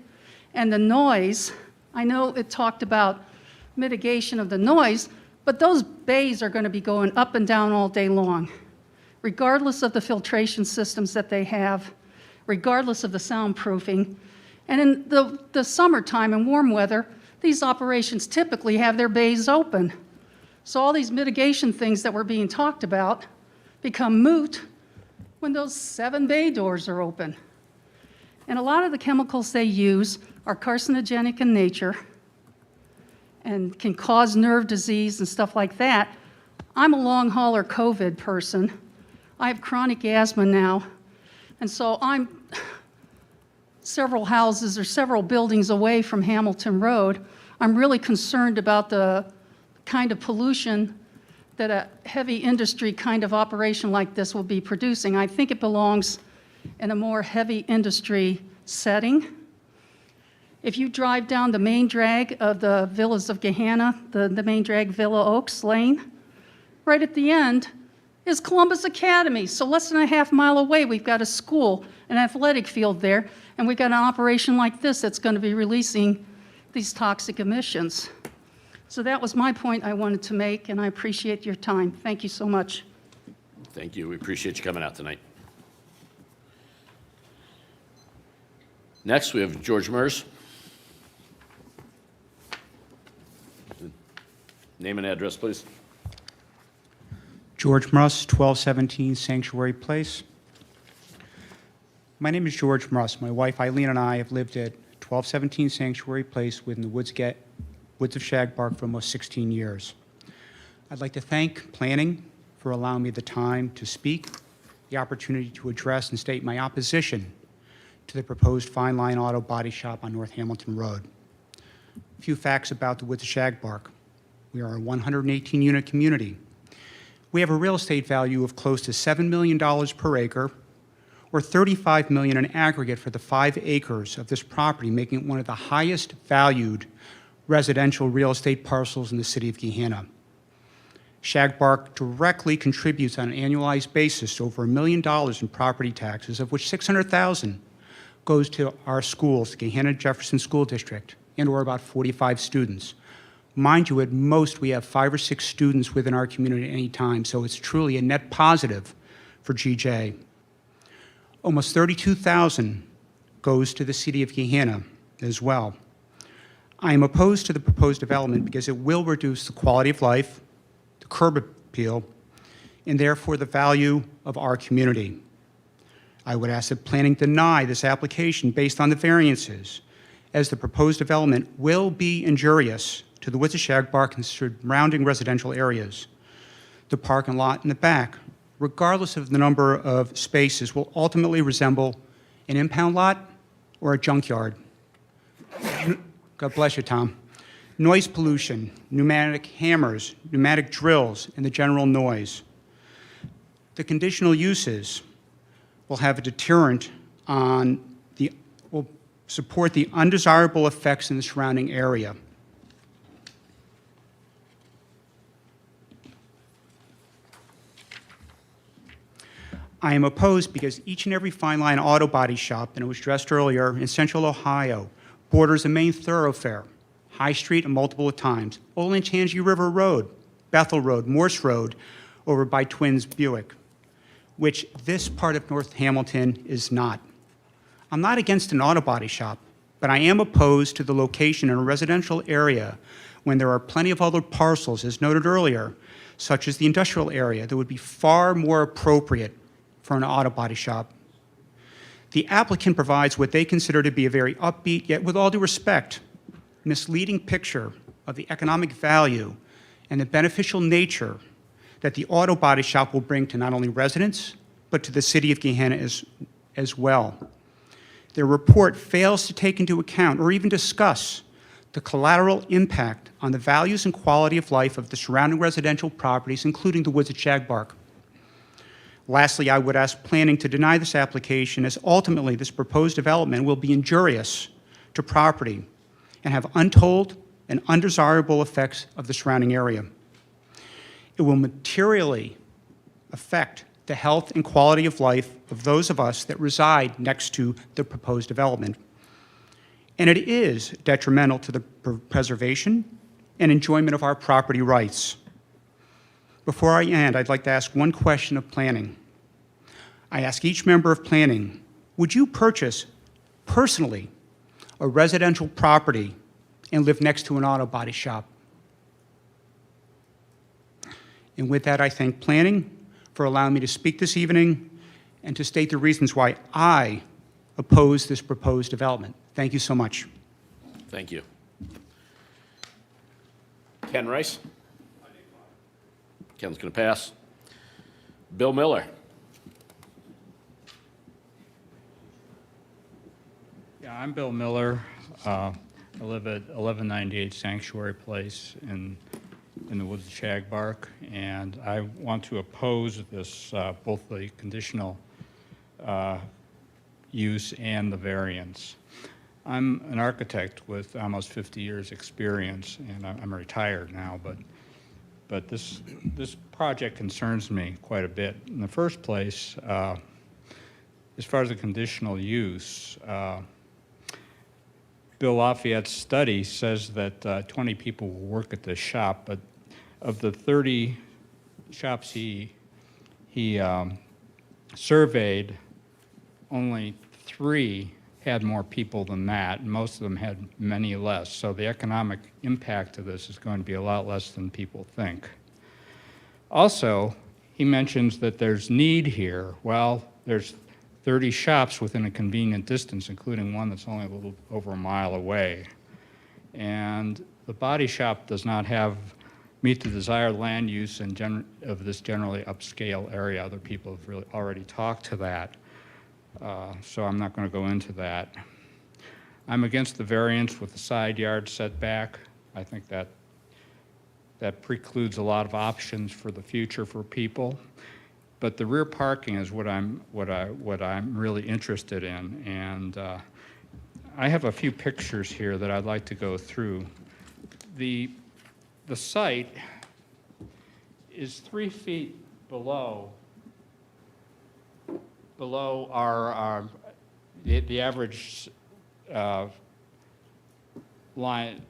and the noise. I know it talked about mitigation of the noise, but those bays are going to be going up and down all day long, regardless of the filtration systems that they have, regardless of the soundproofing. And in the summertime and warm weather, these operations typically have their bays open. So all these mitigation things that were being talked about become moot when those 7 bay doors are open. And a lot of the chemicals they use are carcinogenic in nature and can cause nerve disease and stuff like that. I'm a long hauler COVID person. I have chronic asthma now, and so I'm several houses or several buildings away from Hamilton Road. I'm really concerned about the kind of pollution that a heavy industry kind of operation like this will be producing. I think it belongs in a more heavy industry setting. If you drive down the main drag of the Villas of Gahanna, the main drag Villa Oaks Lane, right at the end is Columbus Academy. So less than a half mile away, we've got a school, an athletic field there, and we've got an operation like this that's going to be releasing these toxic emissions. So that was my point I wanted to make, and I appreciate your time. Thank you so much. Thank you. We appreciate you coming out tonight. Next, we have George Mers. Name and address, please. George Mruss, 1217 Sanctuary Place. My name is George Russ. My wife Eileen and I have lived at 1217 Sanctuary Place within the woods of Shagbark for almost 16 years. I'd like to thank planning for allowing me the time to speak, the opportunity to address and state my opposition to the proposed Fine Line Auto Body Shop on North Hamilton Road. A few facts about the woods of Shagbark. We are a 118-unit community. We have a real estate value of close to $7 million per acre, or $35 million in aggregate for the 5 acres of this property, making it one of the highest valued residential real estate parcels in the city of Gahanna. Shagbark directly contributes on an annualized basis over $1 million in property taxes, of which $600,000 goes to our schools, the Gahanna Jefferson School District, and or about 45 students. Mind you, at most we have 5 or 6 students within our community at any time, so it's truly a net positive for GJ. Almost $32,000 goes to the city of Gahanna as well. I am opposed to the proposed development because it will reduce the quality of life, the curb appeal, and therefore the value of our community. I would ask that planning deny this application based on the variances, as the proposed development will be injurious to the woods of Shagbark and surrounding residential areas. The parking lot in the back, regardless of the number of spaces, will ultimately resemble an impound lot or a junkyard. God bless you, Tom. Noise pollution, pneumatic hammers, pneumatic drills, and the general noise. The conditional uses will have a deterrent will support the undesirable effects in the surrounding area. I am opposed because each and every Fine Line auto body shop, and it was addressed earlier, in Central Ohio, borders a main thoroughfare, High Street and multiple times, Olentangy River Road, Bethel Road, Morse Road, over by Twins Buick, which this part of North Hamilton is not. I'm not against an auto body shop, but I am opposed to the location in a residential area when there are plenty of other parcels, as noted earlier, such as the industrial area, that would be far more appropriate for an auto body shop. The applicant provides what they consider to be a very upbeat, yet with all due respect, misleading picture of the economic value and the beneficial nature that the auto body shop will bring to not only residents, but to the city of Gahanna as well. Their report fails to take into account or even discuss the collateral impact on the values and quality of life of the surrounding residential properties, including the woods at Shagbark. Lastly, I would ask planning to deny this application, as ultimately this proposed development will be injurious to property and have untold and undesirable effects of the surrounding area. It will materially affect the health and quality of life of those of us that reside next to the proposed development. And it is detrimental to the preservation and enjoyment of our property rights. Before I end, I'd like to ask one question of planning. I ask each member of planning, would you purchase personally a residential property and live next to an auto body shop? And with that, I thank planning for allowing me to speak this evening and to state the reasons why I oppose this proposed development. Thank you so much. Thank you. Ken Rice? Ken's going to pass. Bill Miller? Yeah, I'm Bill Miller. I live at 1198 Sanctuary Place in the woods of Shagbark, and I want to oppose this, both the conditional use and the variance. I'm an architect with almost 50 years' experience, and I'm retired now, but this project concerns me quite a bit. In the first place, as far as the conditional use, Bill Lafayette's study says that 20 people will work at this shop, but of the 30 shops he surveyed, only 3 had more people than that, and most of them had many less. So the economic impact of this is going to be a lot less than people think. Also, he mentions that there's need here. Well, there's 30 shops within a convenient distance, including one that's only a little over a mile away. And the body shop does not meet the desired land use of this generally upscale area. Other people have really already talked to that, so I'm not going to go into that. I'm against the variance with the side yard setback. I think that precludes a lot of options for the future for people. But the rear parking is what I'm really interested in, and I have a few pictures here that I'd like to go through. The site is 3 feet below our the average line,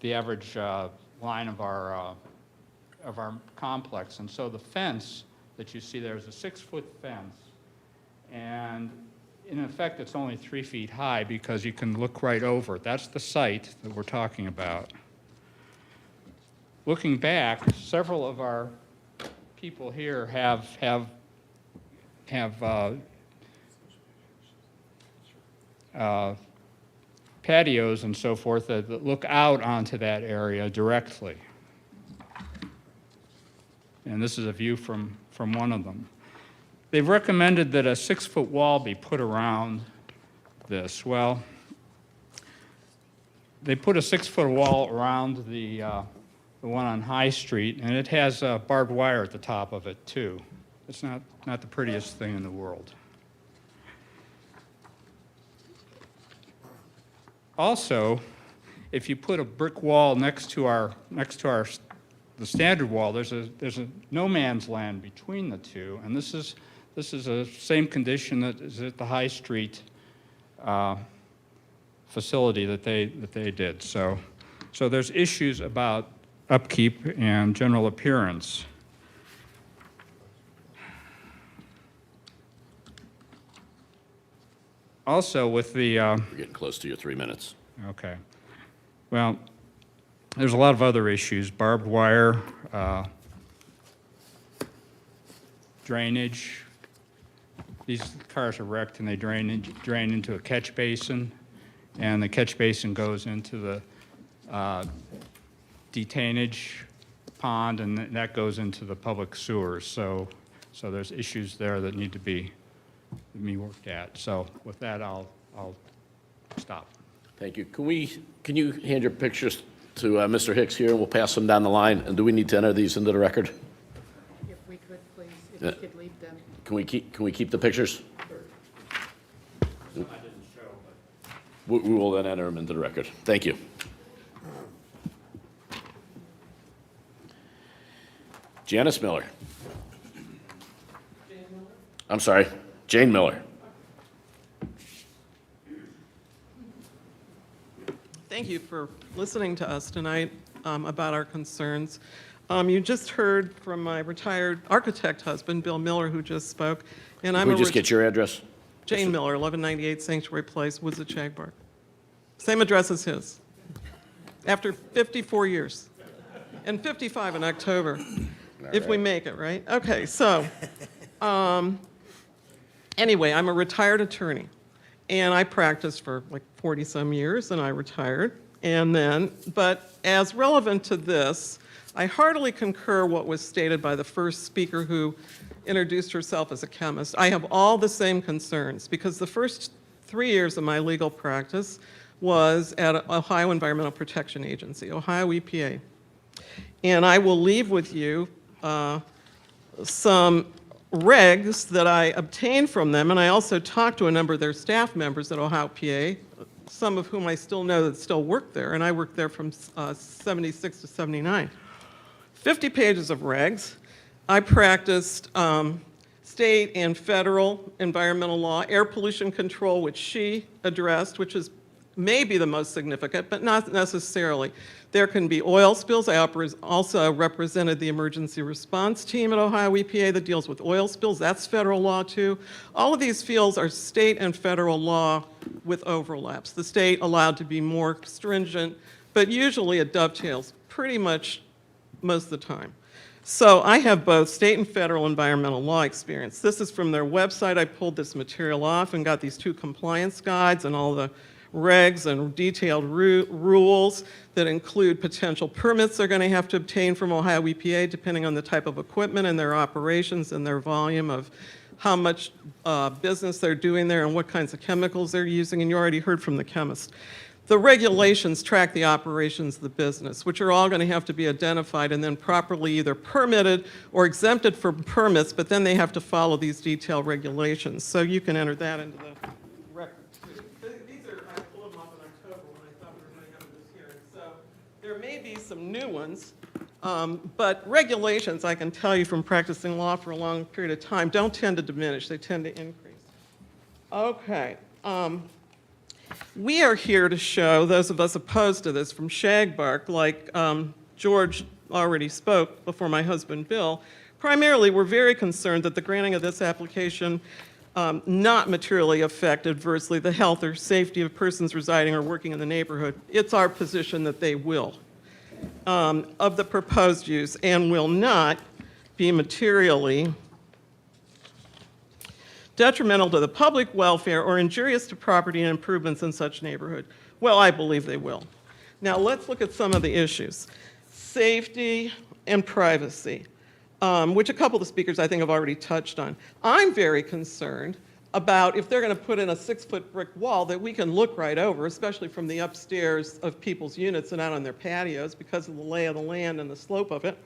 the average line of our complex. And so the fence that you see there is a 6-foot fence. And in effect, it's only 3 feet high because you can look right over it. That's the site that we're talking about. Looking back, several of our people here have patios and so forth that look out onto that area directly. And this is a view from one of them. They've recommended that a 6-foot wall be put around this. Well, they put a 6-foot wall around the one on High Street, and it has barbed wire at the top of it too. It's not the prettiest thing in the world. Also, if you put a brick wall next to the standard wall, there's a no man's land between the two, and this is the same condition that is at the High Street facility that they did. So there's issues about upkeep and general appearance. Also, with the We're getting close to your 3 minutes. okay, well, there's a lot of other issues: barbed wire, drainage. These cars are wrecked and they drain into a catch basin, and the catch basin goes into the detainage pond, and that goes into the public sewers. So there's issues there that need to be worked at. So with that, I'll stop. Thank you. Can you hand your pictures to Mr. Hicks here, and we'll pass them down the line? And do we need to enter these into the record? If we could, please, if you could leave them. Can we keep the pictures? We will then enter them into the record. Thank you. Janice Miller. I'm sorry, Jane Miller. Thank you for listening to us tonight about our concerns. You just heard from my retired architect husband, Bill Miller, who just spoke. And Can we just get your address? Jane Miller, 1198 Sanctuary Place, Woods at Shagbark. Same address as his. After 54 years. And 55 in October, if we make it, right? Okay, so anyway, I'm a retired attorney. And I practiced for like 40-some years, and I retired. But as relevant to this, I heartily concur what was stated by the first speaker who introduced herself as a chemist. I have all the same concerns, because the first 3 years of my legal practice was at Ohio Environmental Protection Agency, Ohio EPA. And I will leave with you some regs that I obtained from them, and I also talked to a number of their staff members at Ohio EPA, some of whom I still know that still work there, and I worked there from 76 to 79. 50 pages of regs. I practiced state and federal environmental law, air pollution control, which she addressed, which is maybe the most significant, but not necessarily. There can be oil spills. I also represented the emergency response team at Ohio EPA that deals with oil spills. That's federal law too. All of these fields are state and federal law with overlaps. The state allowed to be more stringent, but usually it dovetails pretty much most of the time. So I have both state and federal environmental law experience. This is from their website. I pulled this material off and got these 2 compliance guides and all the regs and detailed rules that include potential permits they're going to have to obtain from Ohio EPA depending on the type of equipment and their operations and their volume of how much business they're doing there and what kinds of chemicals they're using, and you already heard from the chemist. The regulations track the operations of the business, which are all going to have to be identified and then properly either permitted or exempted from permits, but then they have to follow these detailed regulations. So you can enter that into the record too. These are, I pulled them up in October when I thought we were going to have this hearing. So there may be some new ones, but regulations, I can tell you from practicing law for a long period of time, don't tend to diminish, they tend to increase. Okay. We are here to show, those of us opposed to this from Shagbark, like George already spoke before my husband Bill, primarily we're very concerned that the granting of this application not materially affect adversely the health or safety of persons residing or working in the neighborhood. It's our position that they will, of the proposed use, and will not be materially detrimental to the public welfare or injurious to property and improvements in such neighborhood. Well, I believe they will. Now let's look at some of the issues. Safety and privacy, which a couple of the speakers I think have already touched on. I'm very concerned about if they're going to put in a 6-foot brick wall that we can look right over, especially from the upstairs of people's units and out on their patios because of the lay of the land and the slope of it.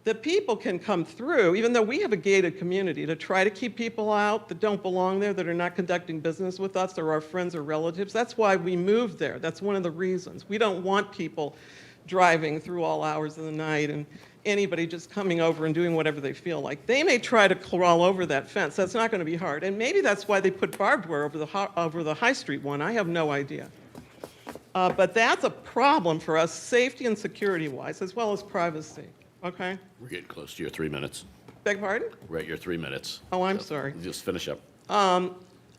That people can come through, even though we have a gated community, to try to keep people out that don't belong there, that are not conducting business with us, or our friends or relatives. That's why we moved there. That's one of the reasons. We don't want people driving through all hours of the night and anybody just coming over and doing whatever they feel like. They may try to crawl over that fence. That's not going to be hard. And maybe that's why they put barbed wire over the High Street one. I have no idea. But that's a problem for us, safety and security-wise, as well as privacy. Okay? We're getting close to your 3 minutes. Beg pardon? We're at your 3 minutes. Oh, I'm So sorry. Just finish up.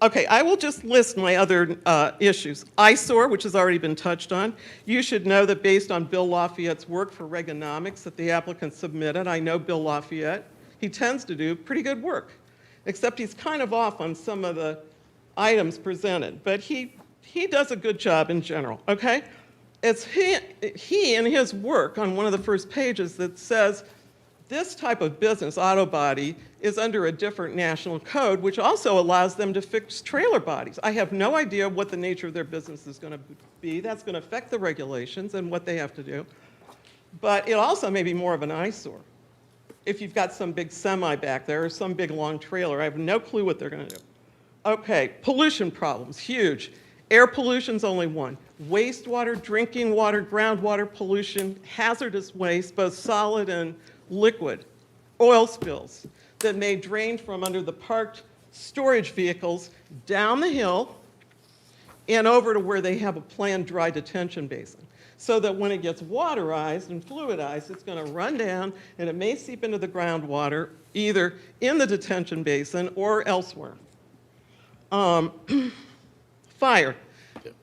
Okay, I will just list my other issues. eyesore, which has already been touched on. You should know that based on Bill Lafayette's work for Reaganomics that the applicant submitted, I know Bill Lafayette, he tends to do pretty good work, except he's kind of off on some of the items presented. But he does a good job in general, okay? It's he in his work on one of the first pages that says this type of business, auto body, is under a different national code, which also allows them to fix trailer bodies. I have no idea what the nature of their business is going to be. That's going to affect the regulations and what they have to do. But it also may be more of an eyesore. If you've got some big semi back there or some big long trailer, I have no clue what they're going to do. Okay, pollution problems, huge. Air pollution's only one. Wastewater, drinking water, groundwater pollution, hazardous waste, both solid and liquid, oil spills that may drain from under the parked storage vehicles down the hill and over to where they have a planned dry detention basin. So that when it gets waterized and fluidized, it's going to run down and it may seep into the groundwater either in the detention basin or elsewhere. Fire.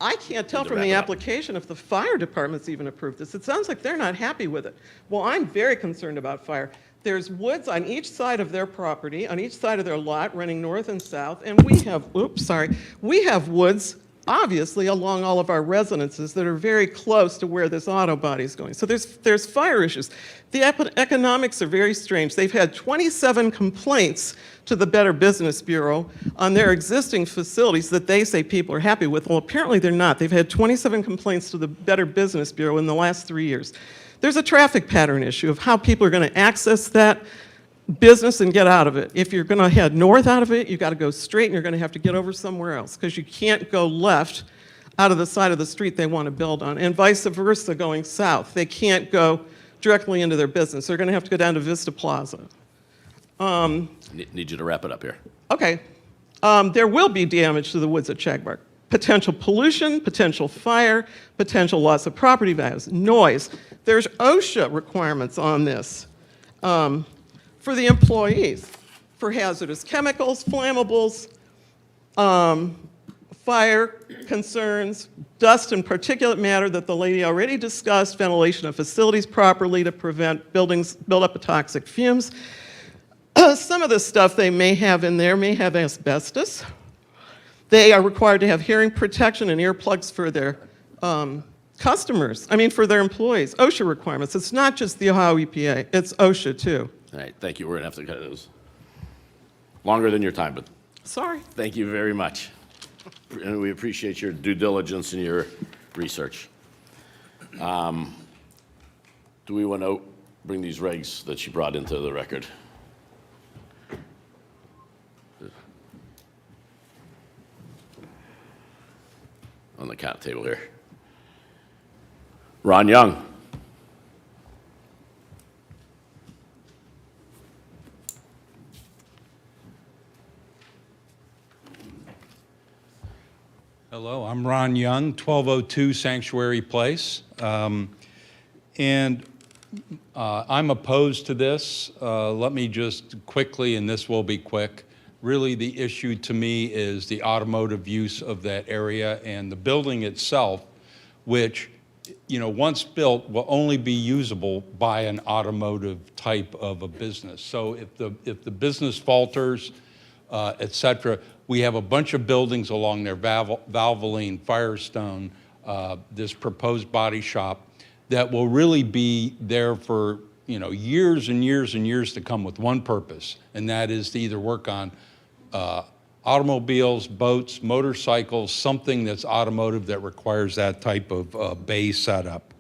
I can't tell from the application if the fire department's even approved this. It sounds like they're not happy with it. Well, I'm very concerned about fire. There's woods on each side of their property, on each side of their lot, running north and south, and we have woods, obviously, along all of our residences that are very close to where this auto body is going. So there's fire issues. The economics are very strange. They've had 27 complaints to the Better Business Bureau on their existing facilities that they say people are happy with. Well, apparently they're not. They've had 27 complaints to the Better Business Bureau in the last 3 years. There's a traffic pattern issue of how people are going to access that business and get out of it. If you're going to head north out of it, you've got to go straight and you're going to have to get over somewhere else because you can't go left out of the side of the street they want to build on, and vice versa going south. They can't go directly into their business. They're going to have to go down to Vista Plaza. Need you to wrap it up here. Okay. There will be damage to the woods at Shagbark. Potential pollution, potential fire, potential loss of property values, noise. There's OSHA requirements on this for the employees, for hazardous chemicals, flammables, fire concerns, dust and particulate matter that the lady already discussed, ventilation of facilities properly to prevent buildings build up of toxic fumes. Some of the stuff they may have in there may have asbestos. They are required to have hearing protection and earplugs for their customers, for their employees, OSHA requirements. It's not just the Ohio EPA, it's OSHA too. All right, thank you. We're going to have to cut those. Longer than your time, but Sorry. thank you very much. And we appreciate your due diligence and your research. Do we want to bring these regs that she brought into the record? On the count table here. Ron Young. Hello, I'm Ron Young, 1202 Sanctuary Place. I'm opposed to this. Let me just quickly, and this will be quick, really the issue to me is the automotive use of that area and the building itself, which, once built, will only be usable by an automotive type of a business. So if the business falters, et cetera, we have a bunch of buildings along there, Valvoline, Firestone, this proposed body shop, that will really be there for years and years and years to come with one purpose, and that is to either work on automobiles, boats, motorcycles, something that's automotive that requires that type of bay setup.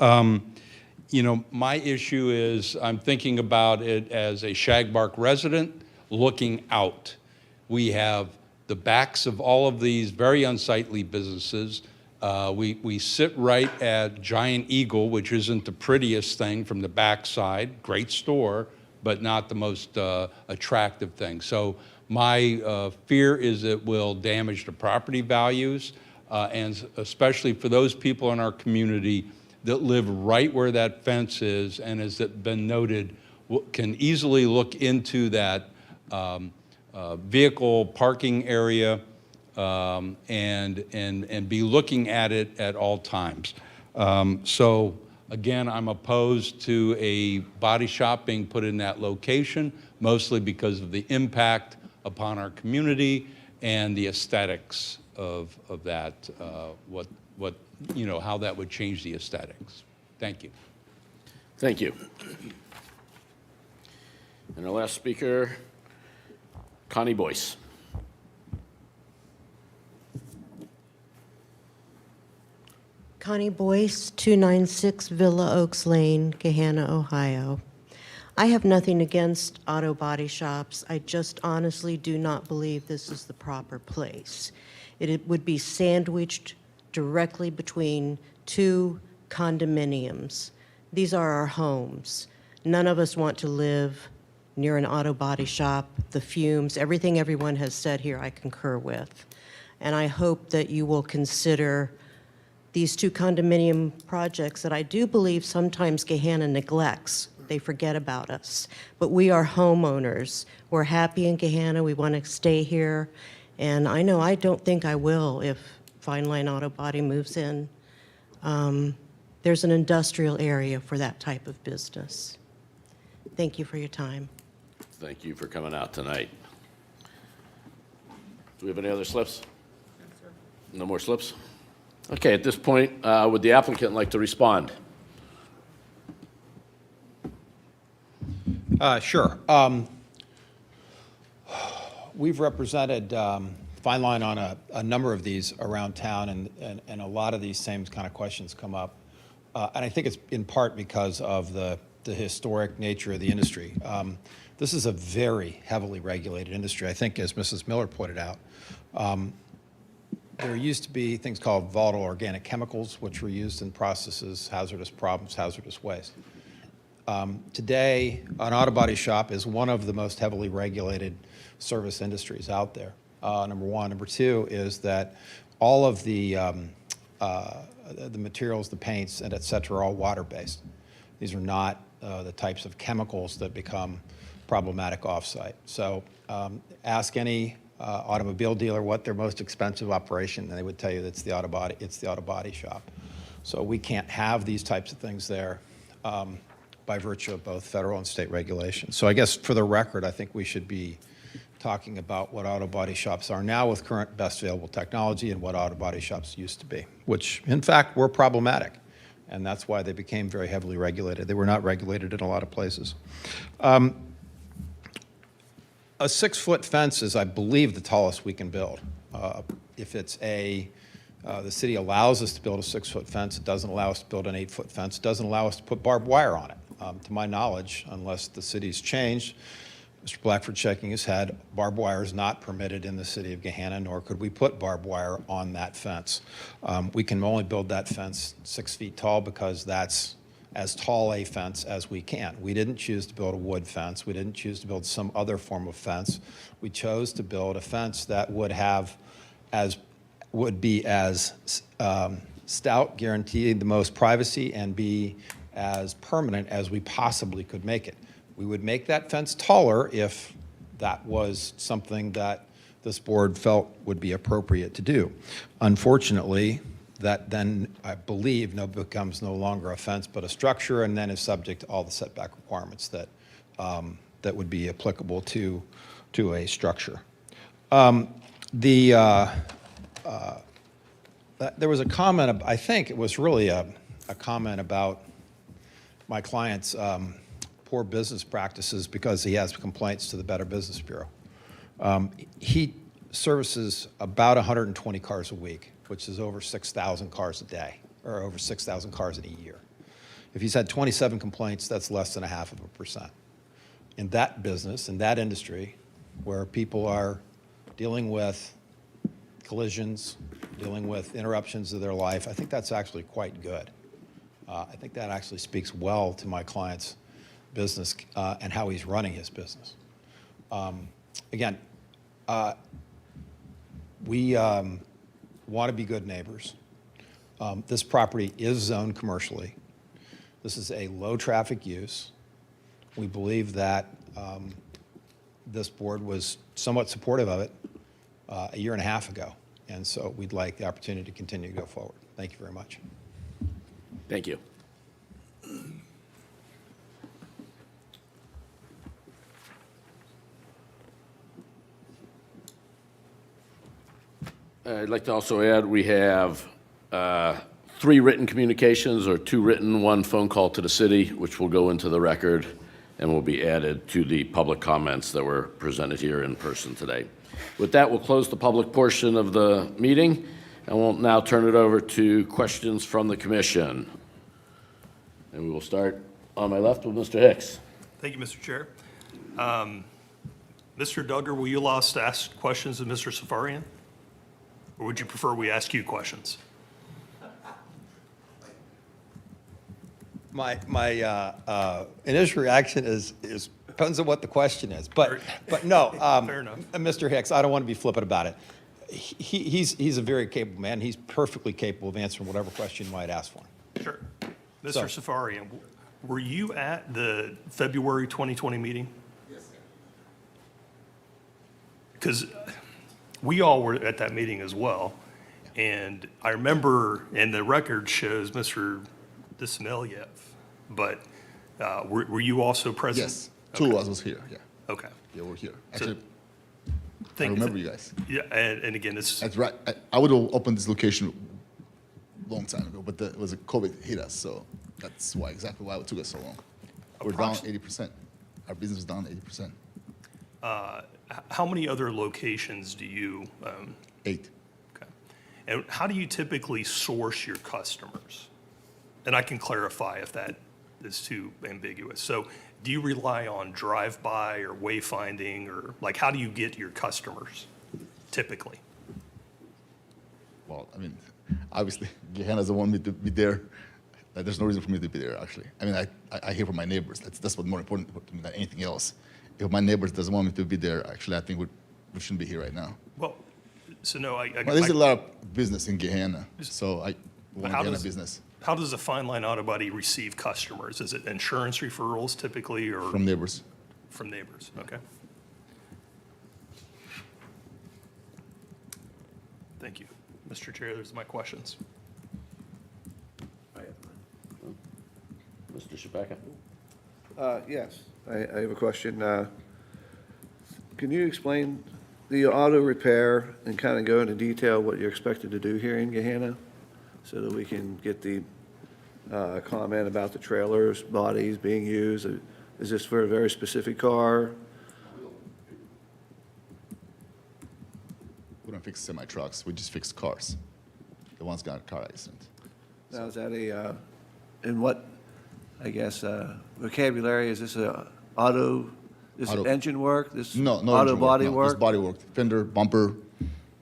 My issue is I'm thinking about it as a Shagbark resident looking out. We have the backs of all of these very unsightly businesses. We sit right at Giant Eagle, which isn't the prettiest thing from the backside. Great store, but not the most attractive thing. So my fear is it will damage the property values, and especially for those people in our community that live right where that fence is, and as it's been noted, can easily look into that vehicle parking area and be looking at it at all times. So again, I'm opposed to a body shop being put in that location, mostly because of the impact upon our community and the aesthetics of that, how that would change the aesthetics. Thank you. Thank you. And our last speaker, Connie Boyce. Connie Boyce, 296 Villa Oaks Lane, Gahanna, Ohio. I have nothing against auto body shops. I just honestly do not believe this is the proper place. It would be sandwiched directly between two condominiums. These are our homes. None of us want to live near an auto body shop. The fumes, everything everyone has said here, I concur with. And I hope that you will consider these two condominium projects that I do believe sometimes Gahanna neglects. They forget about us. But we are homeowners. We're happy in Gahanna. We want to stay here. And I know I don't think I will if Fine Line Auto Body moves in. There's an industrial area for that type of business. Thank you for your time. Thank you for coming out tonight. Do we have any other slips? No more slips? Okay, at this point, would the applicant like to respond? Sure. We've represented Fine Line on a number of these around town, and a lot of these same kind of questions come up. And I think it's in part because of the historic nature of the industry. This is a very heavily regulated industry. I think, as Mrs. Miller pointed out, there used to be things called volatile organic chemicals, which were used in processes, hazardous problems, hazardous waste. Today, an auto body shop is one of the most heavily regulated service industries out there, number one. Number two is that all of the materials, the paints, and et cetera, are all water-based. These are not the types of chemicals that become problematic off-site. So ask any automobile dealer what their most expensive operation, and they would tell you it's the auto body shop. So we can't have these types of things there by virtue of both federal and state regulations. So I guess for the record, I think we should be talking about what auto body shops are now with current best available technology and what auto body shops used to be, which in fact were problematic. And that's why they became very heavily regulated. They were not regulated in a lot of places. A 6-foot fence is, I believe, the tallest we can build. If it's the city allows us to build a 6-foot fence, it doesn't allow us to build an 8-foot fence, it doesn't allow us to put barbed wire on it. To my knowledge, unless the city's changed, Mr. Blackford shaking his head, barbed wire is not permitted in the city of Gahanna, nor could we put barbed wire on that fence. We can only build that fence 6 feet tall because that's as tall a fence as we can. We didn't choose to build a wood fence. We didn't choose to build some other form of fence. We chose to build a fence that would be as stout, guaranteeing the most privacy, and be as permanent as we possibly could make it. We would make that fence taller if that was something that this board felt would be appropriate to do. Unfortunately, that then, I believe, becomes no longer a fence but a structure, and then is subject to all the setback requirements that would be applicable to a structure. There was a comment, I think it was really a comment about my client's poor business practices because he has complaints to the Better Business Bureau. He services about 120 cars a week, which is over 6,000 cars a day, or over 6,000 cars in a year. If he's had 27 complaints, that's less than 0.5%. In that business, in that industry, where people are dealing with collisions, dealing with interruptions of their life, I think that's actually quite good. I think that actually speaks well to my client's business and how he's running his business. Again, we want to be good neighbors. This property is zoned commercially. This is a low traffic use. We believe that this board was somewhat supportive of it a year and a half ago. And so we'd like the opportunity to continue to go forward. Thank you very much. Thank you. I'd like to also add we have 3 written communications, or 2 written, 1 phone call to the city, which will go into the record and will be added to the public comments that were presented here in person today. With that, we'll close the public portion of the meeting, and we'll now turn it over to questions from the commission. And we will start on my left with Mr. Hicks. Thank you, Mr. Chair. Mr. Duggar, will you allow us to ask questions of Mr. Safarian? Or would you prefer we ask you questions? My initial reaction is depends on what the question is, but no, Fair enough. Mr. Hicks, I don't want to be flippant about it. He's a very capable man. He's perfectly capable of answering whatever question you might ask for him. Sure. Mr. Safarian, were you at the February 2020 meeting? Yes, sir. Because we all were at that meeting as well, and I remember, and the record shows Mr. Dismelyev, but were you also present? Yes, 2 of us was here, yeah. Okay. Yeah, we're here. Actually, I Thank- remember you guys. Yeah, and again, this, That's right. I would have opened this location a long time ago, but it was a COVID hit us, so that's exactly why it took us so long. We're down 80%. Our business is down 80%. how many other locations do you? 8. Okay. And how do you typically source your customers? And I can clarify if that is too ambiguous. So do you rely on drive-by or wayfinding, or like how do you get your customers typically? Well, I mean, obviously, Gahanna doesn't want me to be there. There's no reason for me to be there, actually. I mean, I hear from my neighbors. That's what's more important to me than anything else. If my neighbors doesn't want me to be there, actually, I think we shouldn't be here right now. Well, so no, Well, there's a lot of business in Gahanna, so I want how Gahanna does- business How does a Fine Line Auto Body receive customers? Is it insurance referrals typically, or from neighbors. from neighbors? Okay. Thank you. Mr. Chair, those are my questions. Mr. Shabaka? Yes, I have a question. Can you explain the auto repair and kind of go into detail what you're expected to do here in Gahanna? So that we can get the comment about the trailers, bodies being used. Is this for a very specific car? We don't fix semi-trucks, we just fix cars. The ones got a car accident. Now, is that in what, I guess, vocabulary, is this Auto- engine work? This No, no. auto engine body no, work? Just body work, fender, bumper,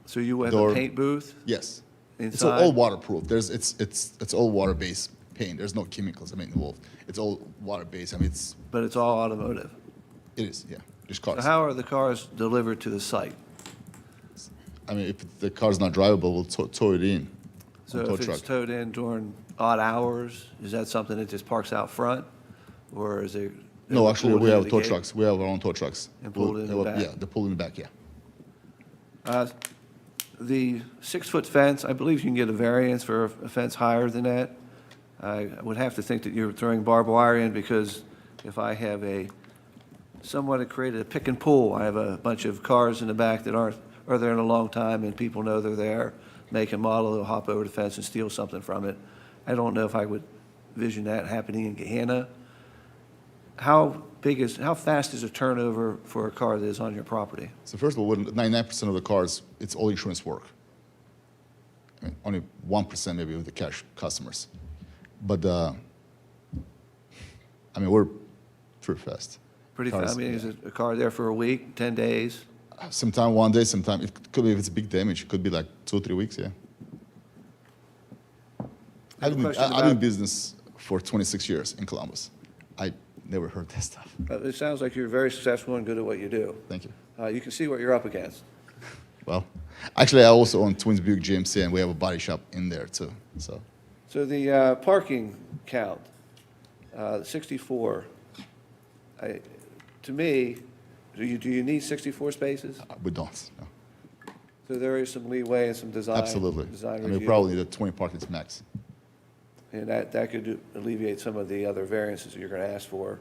So you have door. a paint booth yes. It's inside? all waterproof. It's all water-based paint. There's no chemicals, involved. It's all water-based. But it's all automotive. It is, yeah, just So cars. how are the cars delivered to the site? If the car's not drivable, we'll tow it in. So on tow if it's truck. towed in during odd hours, is that something that just parks out front? Or is it? No, actually, pulled we into have the tow gate? trucks. We have our own tow trucks. And pulled in the back? Yeah, they're pulled in the back, yeah. The 6-foot fence, I believe you can get a variance for a fence higher than that. I would have to think that you're throwing barbed wire in, because if I have someone that created a pick and pull, I have a bunch of cars in the back that are there in a long time, and people know they're there, make and model, they'll hop over the fence and steal something from it. I don't know if I would vision that happening in Gahanna. How fast is a turnover for a car that is on your property? So first of all, 99% of the cars, it's all insurance work. Only 1% maybe with the cash customers. But, we're pretty fast. Pretty Cars, fast. I mean, yeah. is a car there for a week, 10 days? Sometime 1 day, sometime, it could be, if it's a big damage, it could be like 2 or 3 weeks, yeah. I've been in business for 26 years in Columbus. I never heard that stuff. It sounds like you're very successful and good at what you do. Thank you. You can see what you're up against. Well, actually, I also own Twins Buick GMC, and we have a body shop in there too, so. So the parking count, 64, to me, do you need 64 spaces? We don't, no. So there is some leeway and some design. Absolutely. Design We review. probably need 20 parking max. And that could alleviate some of the other variances that you're going to ask for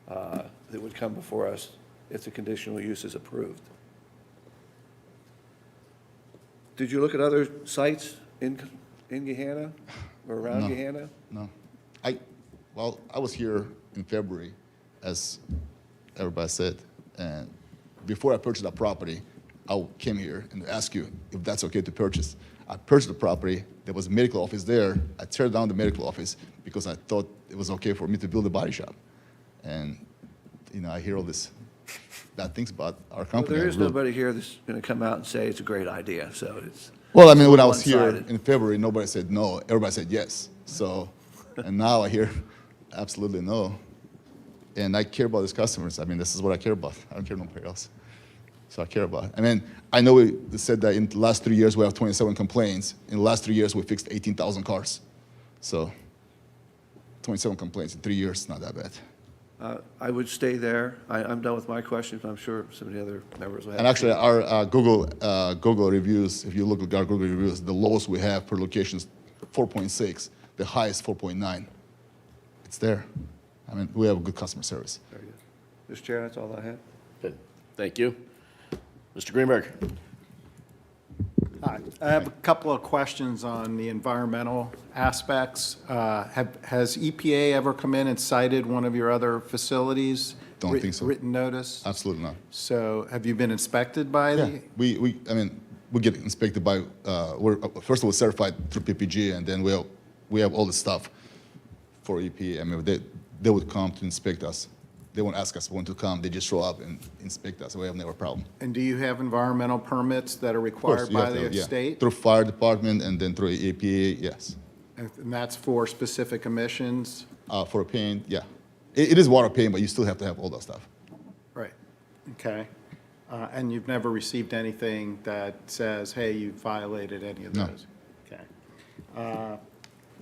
that would come before us if the conditional use is approved. Did you look at other sites in Gahanna or around No. Gahanna? No. I was here in February, as everybody said, and before I purchased that property, I came here and asked you if that's okay to purchase. I purchased the property, there was a medical office there, I tore down the medical office because I thought it was okay for me to build a body shop. And, I hear all this bad things about our Well, company. there I is really- nobody here that's going to come out and say it's a great idea, so it's. Well, when I was here one-sided. in February, nobody said no, everybody said yes. So, and now I hear absolutely no. And I care about these customers. This is what I care about. I don't care nobody else. So I care about it. I know we said that in the last 3 years we have 27 complaints. In the last 3 years we fixed 18,000 cars. So 27 complaints in 3 years, not that bad. I would stay there. I'm done with my questions. I'm sure some of the other members will have. And actually, our Google reviews, if you look at our Google reviews, the lowest we have per location is 4.6, the highest 4.9. It's there. We have good customer service. Very good. Mr. Chair, that's all I have. Good. Thank you. Mr. Greenberg? Hi. I have a couple of questions on the environmental aspects. Has EPA ever come in and cited one of your other facilities? Don't think so. Written notice? Absolutely not. So have you been inspected by Yeah, the? we get inspected by, first of all, certified through PPG, and then we have all the stuff for EPA. They would come to inspect us. They won't ask us when to come, they just show up and inspect us, we have never a problem. And do you have environmental permits that are Of course, required you by have to, the yeah. state? Through fire department and then through EPA, yes. And that's for specific emissions? For paint, yeah. It is water paint, but you still have to have all that stuff. Right, okay. And you've never received anything that says, hey, you violated any of No. those? Okay.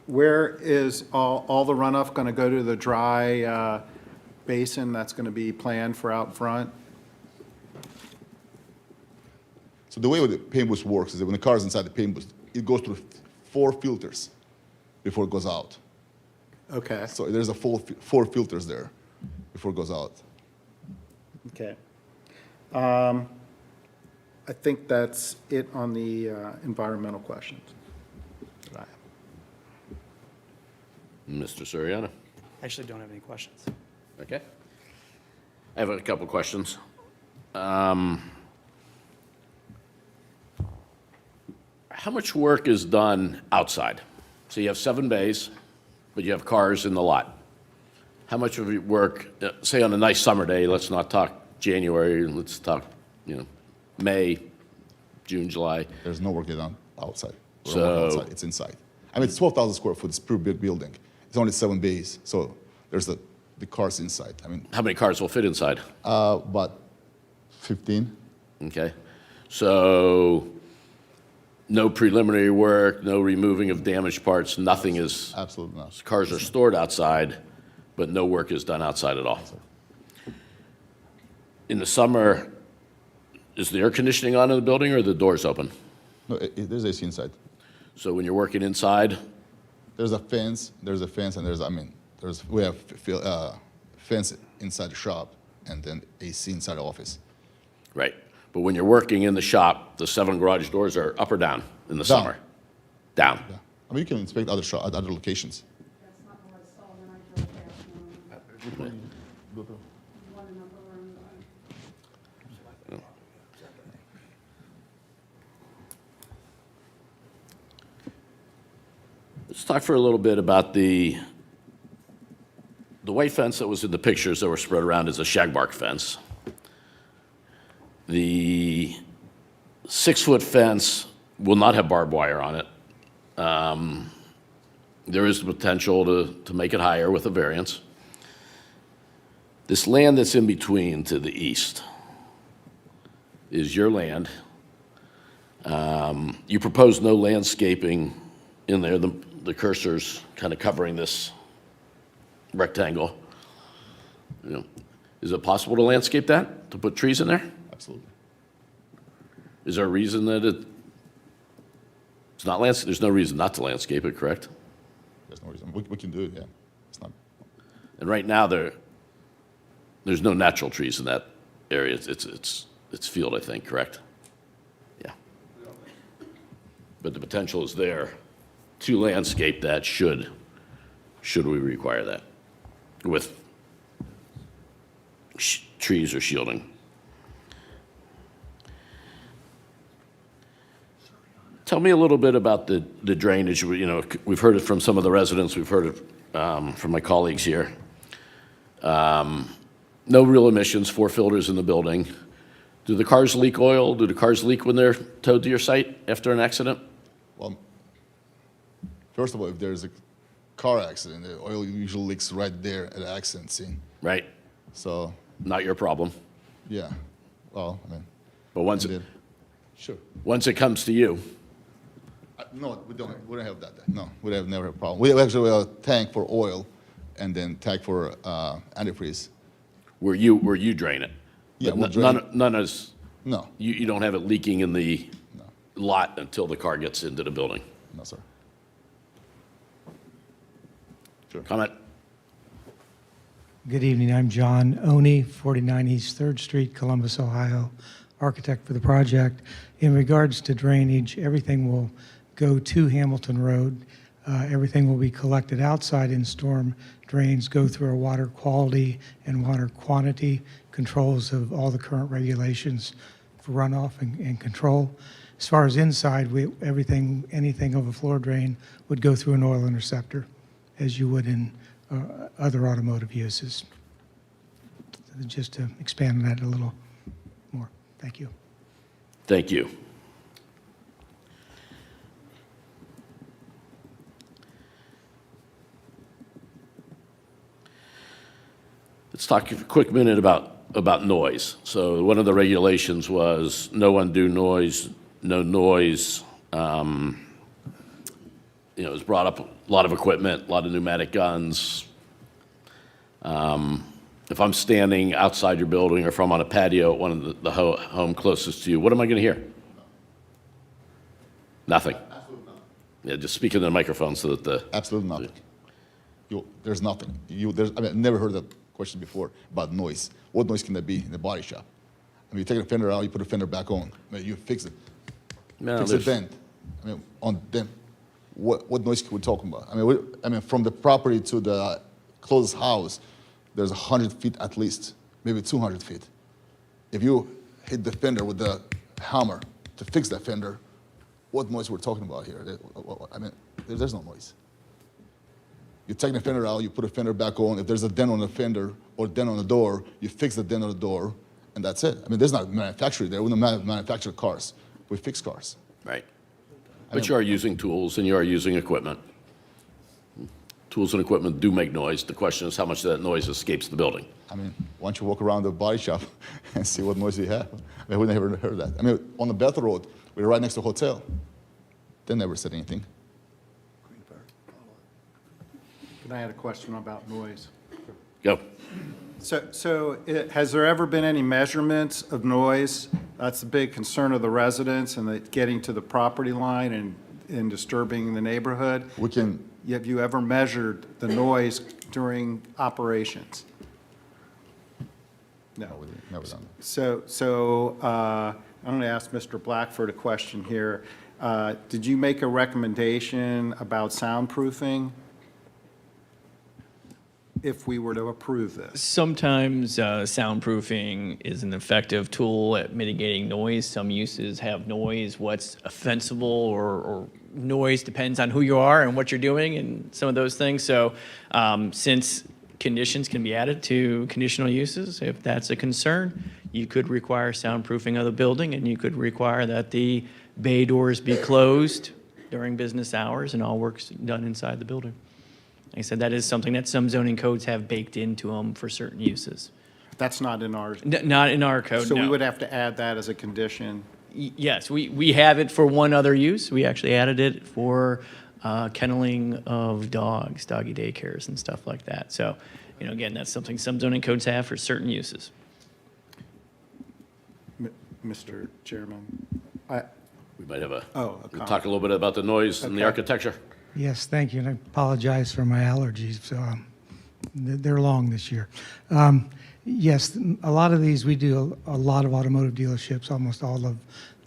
Where is all the runoff going to go to the dry basin that's going to be planned for out front? So the way the paint booth works is that when the car is inside the paint booth, it goes through 4 filters before it goes out. Okay, So there's a 4 filters there before it goes out. okay. I think that's it on the environmental questions that I have. Mr. Soriano? I actually don't have any questions. Okay. I have a couple questions. How much work is done outside? So you have 7 bays, but you have cars in the lot. How much of your work, say on a nice summer day, let's not talk January, let's talk, May, June, July. There's no work done outside. We don't So- work outside. It's inside. I mean, it's 12,000 square foot. It's a pretty big building. It's only 7 bays, so there's the cars inside. I mean, How many cars will fit inside? about 15. Okay. So no preliminary work, no removing of damaged parts, nothing is, Absolutely not. cars are stored outside, but no work is done outside at all. In the summer, is the air conditioning on in the building or are the doors open? No, there's AC inside. So when you're working inside, There's a fence, and we have fence inside the shop, and then AC inside the office. right, but when you're working in the shop, the 7 garage doors are up or down in the Down. summer? Down. Yeah. I mean, you can inspect other locations. That's not what I saw when I drove past. One number and, Let's talk for a little bit about the white fence that was in the pictures that were spread around is a shagbark fence. The 6-foot fence will not have barbed wire on it. There is the potential to make it higher with a variance. This land that's in between to the east is your land. You propose no landscaping in there. The cursor's kind of covering this rectangle. Is it possible to landscape that, to put trees in there? Absolutely. Is there a reason that it's not landscape? There's no reason not to landscape it, correct? There's no reason. We can do it, yeah. It's not. And right now, there's no natural trees in that area. It's field, I think, correct? Yeah. But the potential is there to landscape that should we require that with trees or shielding. Tell me a little bit about the drainage. We've heard it from some of the residents. We've heard it from my colleagues here. No real emissions, 4 filters in the building. Do the cars leak oil? Do the cars leak when they're towed to your site after an accident? Well, first of all, if there's a car accident, the oil usually leaks right there at the accident scene. Right. So, Not your problem. yeah. Well, I mean, But once sure. it comes to you, No, we don't have that. No, we have never had a problem. We actually have a tank for oil and then tank for antifreeze. where you drain it. Yeah, But we'll drain none is, No, you don't have it leaking in the no, lot until the car gets into the building. no, sir. Comment? Good evening, I'm John Oney, 49 East 3rd Street, Columbus, Ohio, architect for the project. In regards to drainage, everything will go to Hamilton Road. Everything will be collected outside in storm drains, go through our water quality and water quantity controls of all the current regulations for runoff and control. As far as inside, anything of a floor drain would go through an oil interceptor, as you would in other automotive uses. So just to expand on that a little more. Thank you. Thank you. Let's talk a quick minute about noise. So one of the regulations was no undue noise, no noise. It was brought up, a lot of equipment, a lot of pneumatic guns. If I'm standing outside your building or if I'm on a patio at one of the home closest to you, what am I going to hear? Nothing? Yeah, just speak into the microphone so that the, Absolutely nothing. There's nothing. I've never heard that question before about noise. What noise can there be in the body shop? I mean, you take a fender out, you put a fender back on. I mean, you fix it. no, Fix a there's, dent. I mean, on dent. What noise can we talk about? I mean, from the property to the closest house, there's 100 feet at least, maybe 200 feet. If you hit the fender with the hammer to fix that fender, what noise we're talking about here? I mean, there's no noise. You take the fender out, you put a fender back on. If there's a dent on the fender or dent on the door, you fix the dent on the door, and that's it. I mean, there's not manufacturing there. We don't manufacture cars. We fix cars. right. But you are using tools and you are using equipment. Tools and equipment do make noise. The question is how much of that noise escapes the building. I mean, why don't you walk around the body shop and see what noise we have? I mean, we never heard that. I mean, on the Bethel Road, we were right next to a hotel. They never said anything. Can I add a question about noise? Go. Has there ever been any measurements of noise? That's a big concern of the residents and getting to the property line and disturbing the neighborhood. Have you ever measured the noise during operations? No. Never done. I'm going to ask Mr. Blackford a question here. Did you make a recommendation about soundproofing if we were to approve this? Sometimes soundproofing is an effective tool at mitigating noise. Some uses have noise. What's offensible or noise depends on who you are and what you're doing and some of those things. So since conditions can be added to conditional uses, if that's a concern, you could require soundproofing of the building, and you could require that the bay doors be closed during business hours and all work's done inside the building. Like I said, that is something that some zoning codes have baked into them for certain uses. That's not in ours. Not in our code, So we no. would have to add that as a condition? Yes, we have it for one other use. We actually added it for kenneling of dogs, doggy daycares and stuff like that. So, again, that's something some zoning codes have for certain uses. Mr. Chairman, We might have Oh, a we'll talk a little bit about the noise and the Okay. architecture. Yes, thank you, and I apologize for my allergies. They're long this year. Yes, a lot of these, we do a lot of automotive dealerships, almost all of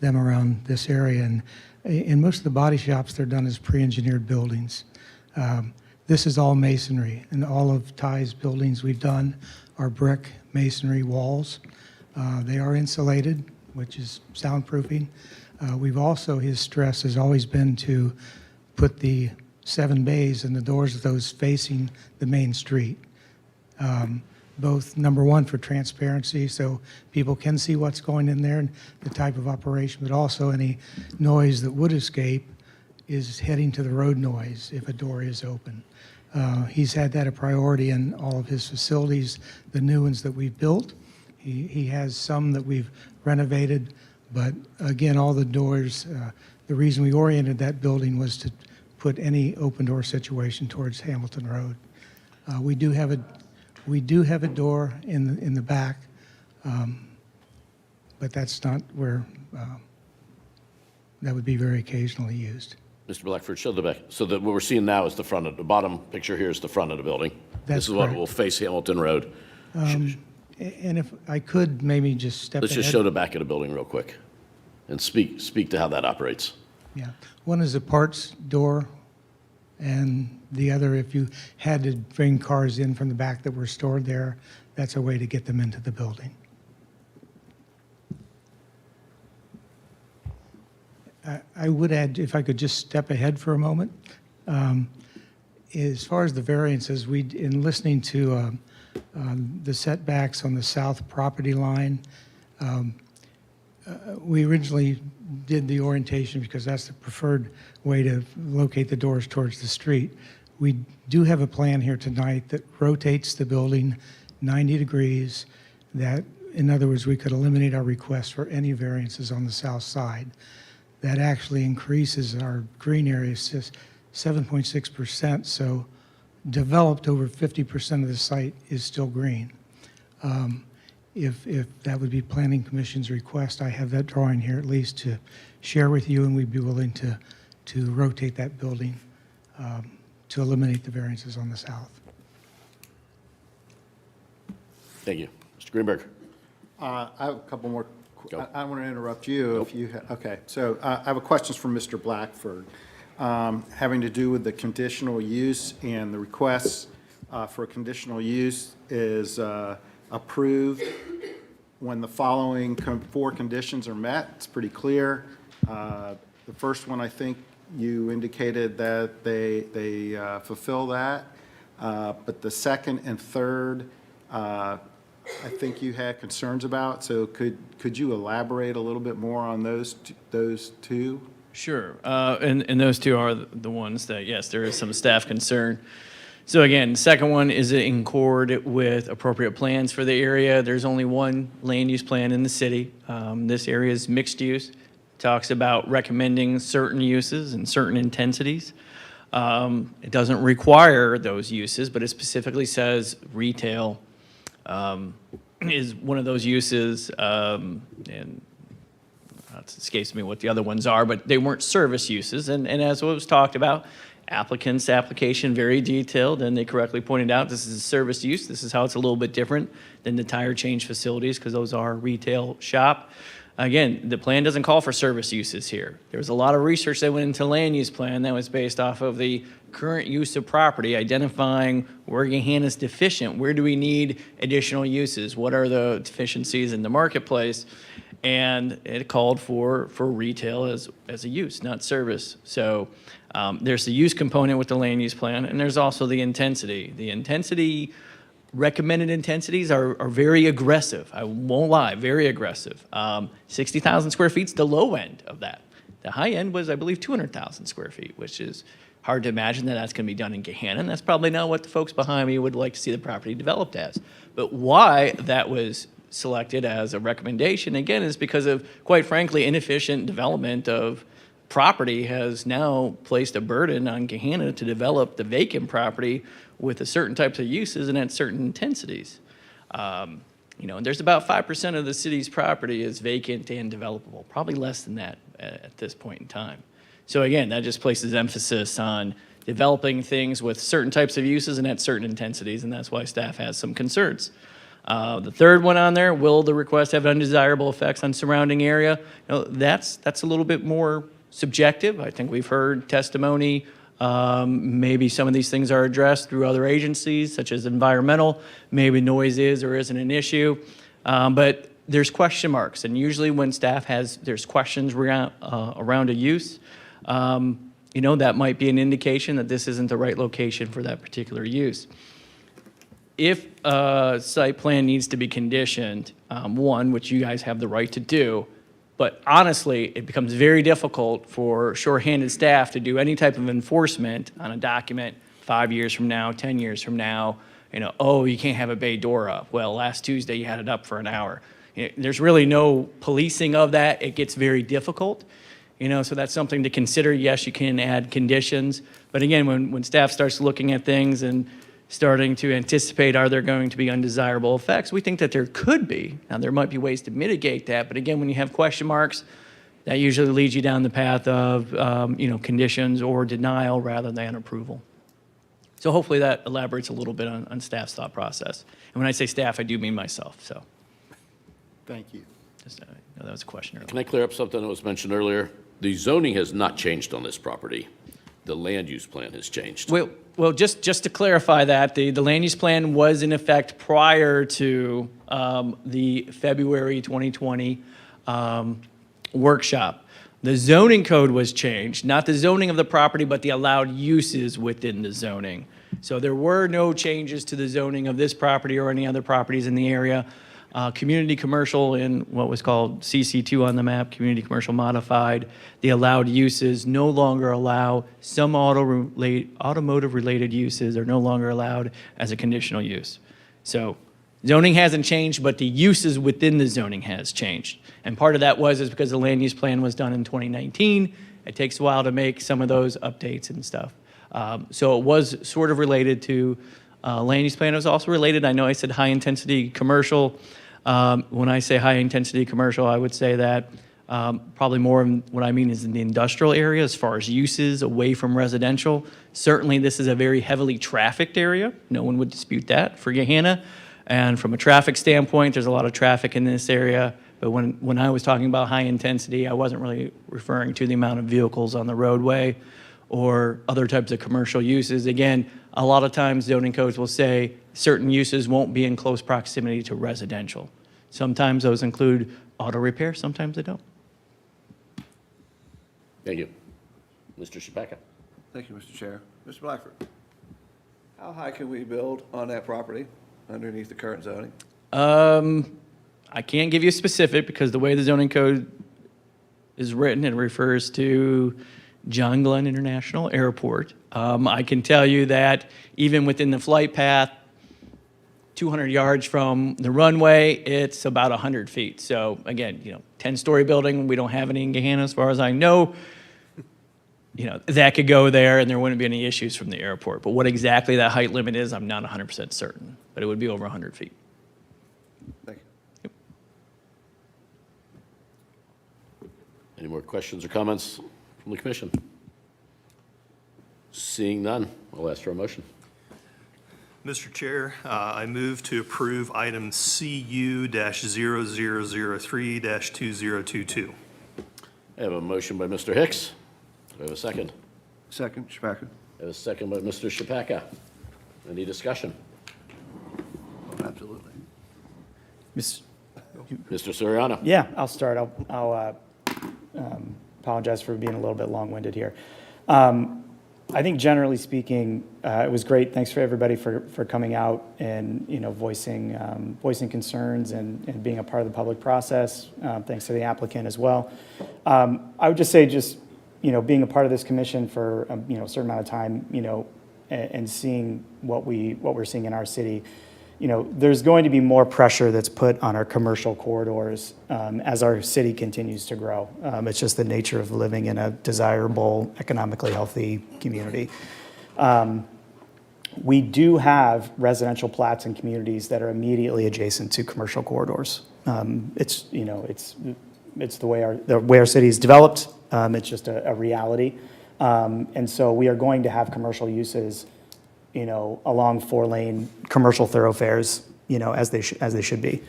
them around this area. And in most of the body shops, they're done as pre-engineered buildings. This is all masonry, and all of Ty's buildings we've done are brick masonry walls. They are insulated, which is soundproofing. We've also, his stress has always been to put the 7 bays and the doors of those facing the main street. Both, number one, for transparency, so people can see what's going in there and the type of operation, but also any noise that would escape is heading to the road noise if a door is open. He's had that a priority in all of his facilities, the new ones that we've built. He has some that we've renovated, but again, all the doors, the reason we oriented that building was to put any open door situation towards Hamilton Road. We do have a door in the back, but that's not where that would be very occasionally used. Mr. Blackford, show the back. So that what we're seeing now is the front of the bottom picture here is the front of the building. That's This is what correct. will face Hamilton Road. And if I could maybe just step Let's ahead. just show the back of the building real quick and speak to how that operates. Yeah, one is a parts door, and the other, if you had to bring cars in from the back that were stored there, that's a way to get them into the building. I would add, if I could just step ahead for a moment, as far as the variances, in listening to the setbacks on the south property line, we originally did the orientation because that's the preferred way to locate the doors towards the street. We do have a plan here tonight that rotates the building 90 degrees, that, in other words, we could eliminate our request for any variances on the south side. That actually increases our green area 7.6%, so developed over 50% of the site is still green. if that would be Planning Commission's request, I have that drawing here at least to share with you, and we'd be willing to rotate that building to eliminate the variances on the south. Thank you. Mr. Greenberg. I have a couple more. Go. I don't want to interrupt you if you, okay. So I have a question for Mr. Blackford, having to do with the conditional use, and the requests for a conditional use is approved when the following 4 conditions are met. It's pretty clear. The first one, I think you indicated that they fulfill that. But the second and third, I think you had concerns about. So could you elaborate a little bit more on those two? Sure. And those two are the ones that, yes, there is some staff concern. So again, the second one is in accord with appropriate plans for the area. There's only one land use plan in the city. This area is mixed use. Talks about recommending certain uses and certain intensities. It doesn't require those uses, but it specifically says retail is one of those uses, and it escapes me what the other ones are, but they weren't service uses. And as was talked about, applicant's application very detailed, and they correctly pointed out this is a service use. This is how it's a little bit different than the tire change facilities, because those are retail shop. Again, the plan doesn't call for service uses here. There was a lot of research that went into land use plan that was based off of the current use of property, identifying where Gahanna's deficient, where do we need additional uses, what are the deficiencies in the marketplace, and it called for retail as a use, not service. So there's the use component with the land use plan, and there's also the intensity. The intensity, recommended intensities are very aggressive. I won't lie, very aggressive. 60,000 square feet is the low end of that. The high end was, I believe, 200,000 square feet, which is hard to imagine that that's going to be done in Gahanna, and that's probably not what the folks behind me would like to see the property developed as. But why that was selected as a recommendation, again, is because of, quite frankly, inefficient development of property has now placed a burden on Gahanna to develop the vacant property with a certain types of uses and at certain intensities. And there's about 5% of the city's property is vacant and developable, probably less than that at this point in time. So again, that just places emphasis on developing things with certain types of uses and at certain intensities, and that's why staff has some concerns. The third one on there, will the request have undesirable effects on surrounding area? That's a little bit more subjective. I think we've heard testimony. Maybe some of these things are addressed through other agencies, such as environmental. Maybe noise is or isn't an issue. But there's question marks. And usually when staff there's questions around a use, that might be an indication that this isn't the right location for that particular use. If a site plan needs to be conditioned, one, which you guys have the right to do, but honestly, it becomes very difficult for shorthanded staff to do any type of enforcement on a document 5 years from now, 10 years from now. You can't have a bay door up. Well, last Tuesday you had it up for an hour. There's really no policing of that. It gets very difficult. So that's something to consider. Yes, you can add conditions. But again, when staff starts looking at things and starting to anticipate, are there going to be undesirable effects? We think that there could be. Now, there might be ways to mitigate that, but again, when you have question marks, that usually leads you down the path of, conditions or denial rather than approval. So hopefully that elaborates a little bit on staff's thought process. And when I say staff, I do mean myself, so. Thank you. That was a question earlier. Can I clear up something that was mentioned earlier? The zoning has not changed on this property. The land use plan has changed. Well, just to clarify that, the land use plan was in effect prior to the February 2020 workshop. The zoning code was changed, not the zoning of the property, but the allowed uses within the zoning. So there were no changes to the zoning of this property or any other properties in the area. Community commercial in what was called CC2 on the map, community commercial modified. The allowed uses no longer allow some automotive-related uses are no longer allowed as a conditional use. So zoning hasn't changed, but the uses within the zoning has changed. And part of that is because the land use plan was done in 2019. It takes a while to make some of those updates and stuff. So it was sort of related to land use plan. It was also related, I know I said high-intensity commercial. When I say high-intensity commercial, I would say that probably more in what I mean is in the industrial area as far as uses away from residential. Certainly, this is a very heavily trafficked area. No one would dispute that for Gahanna. And from a traffic standpoint, there's a lot of traffic in this area. But when I was talking about high intensity, I wasn't really referring to the amount of vehicles on the roadway or other types of commercial uses. Again, a lot of times zoning codes will say certain uses won't be in close proximity to residential. Sometimes those include auto repair, sometimes they don't. Thank you. Mr. Shapaka. Thank you, Mr. Chair. Mr. Blackford, how high can we build on that property underneath the current zoning? I can't give you a specific because the way the zoning code is written, it refers to John Glenn International Airport. I can tell you that even within the flight path, 200 yards from the runway, it's about 100 feet. So again, 10-story building, we don't have any in Gahanna as far as I know. That could go there and there wouldn't be any issues from the airport. But what exactly that height limit is, I'm not 100% certain. But it would be over 100 feet. Thank you. Yep. Any more questions or comments from the commission? Seeing none, I'll ask for a motion. Mr. Chair, I move to approve item CU-0003-2022. I have a motion by Mr. Hicks. Do I have a second? Second, Shapaka. I have a second by Mr. Shapaka. Any discussion? Absolutely. Mr. Soriano? Yeah, I'll start. I'll apologize for being a little bit long-winded here. I think generally speaking, it was great. Thanks for everybody for coming out and voicing concerns and being a part of the public process. Thanks to the applicant as well. I would just say being a part of this commission for a certain amount of time, and seeing what we're seeing in our city. There's going to be more pressure that's put on our commercial corridors as our city continues to grow. It's just the nature of living in a desirable, economically healthy community. We do have residential plats and communities that are immediately adjacent to commercial corridors. It's the way our city is developed. It's just a reality. And so we are going to have commercial uses along 4-lane commercial thoroughfares, as they should be.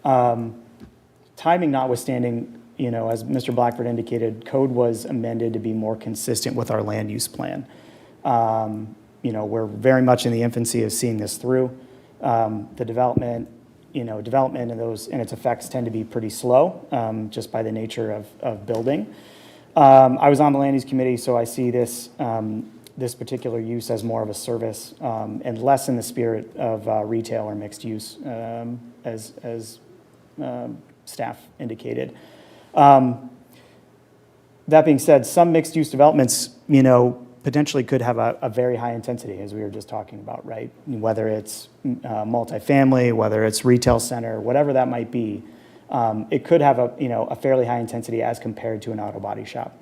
Timing notwithstanding, as Mr. Blackford indicated, code was amended to be more consistent with our land use plan. We're very much in the infancy of seeing this through. The development and its effects tend to be pretty slow, just by the nature of building. I was on the land use committee, so I see this particular use as more of a service and less in the spirit of retail or mixed use, as staff indicated. That being said, some mixed use developments, potentially could have a very high intensity, as we were just talking about, right? Whether it's multifamily, whether it's retail center, whatever that might be, it could have a fairly high intensity as compared to an auto body shop.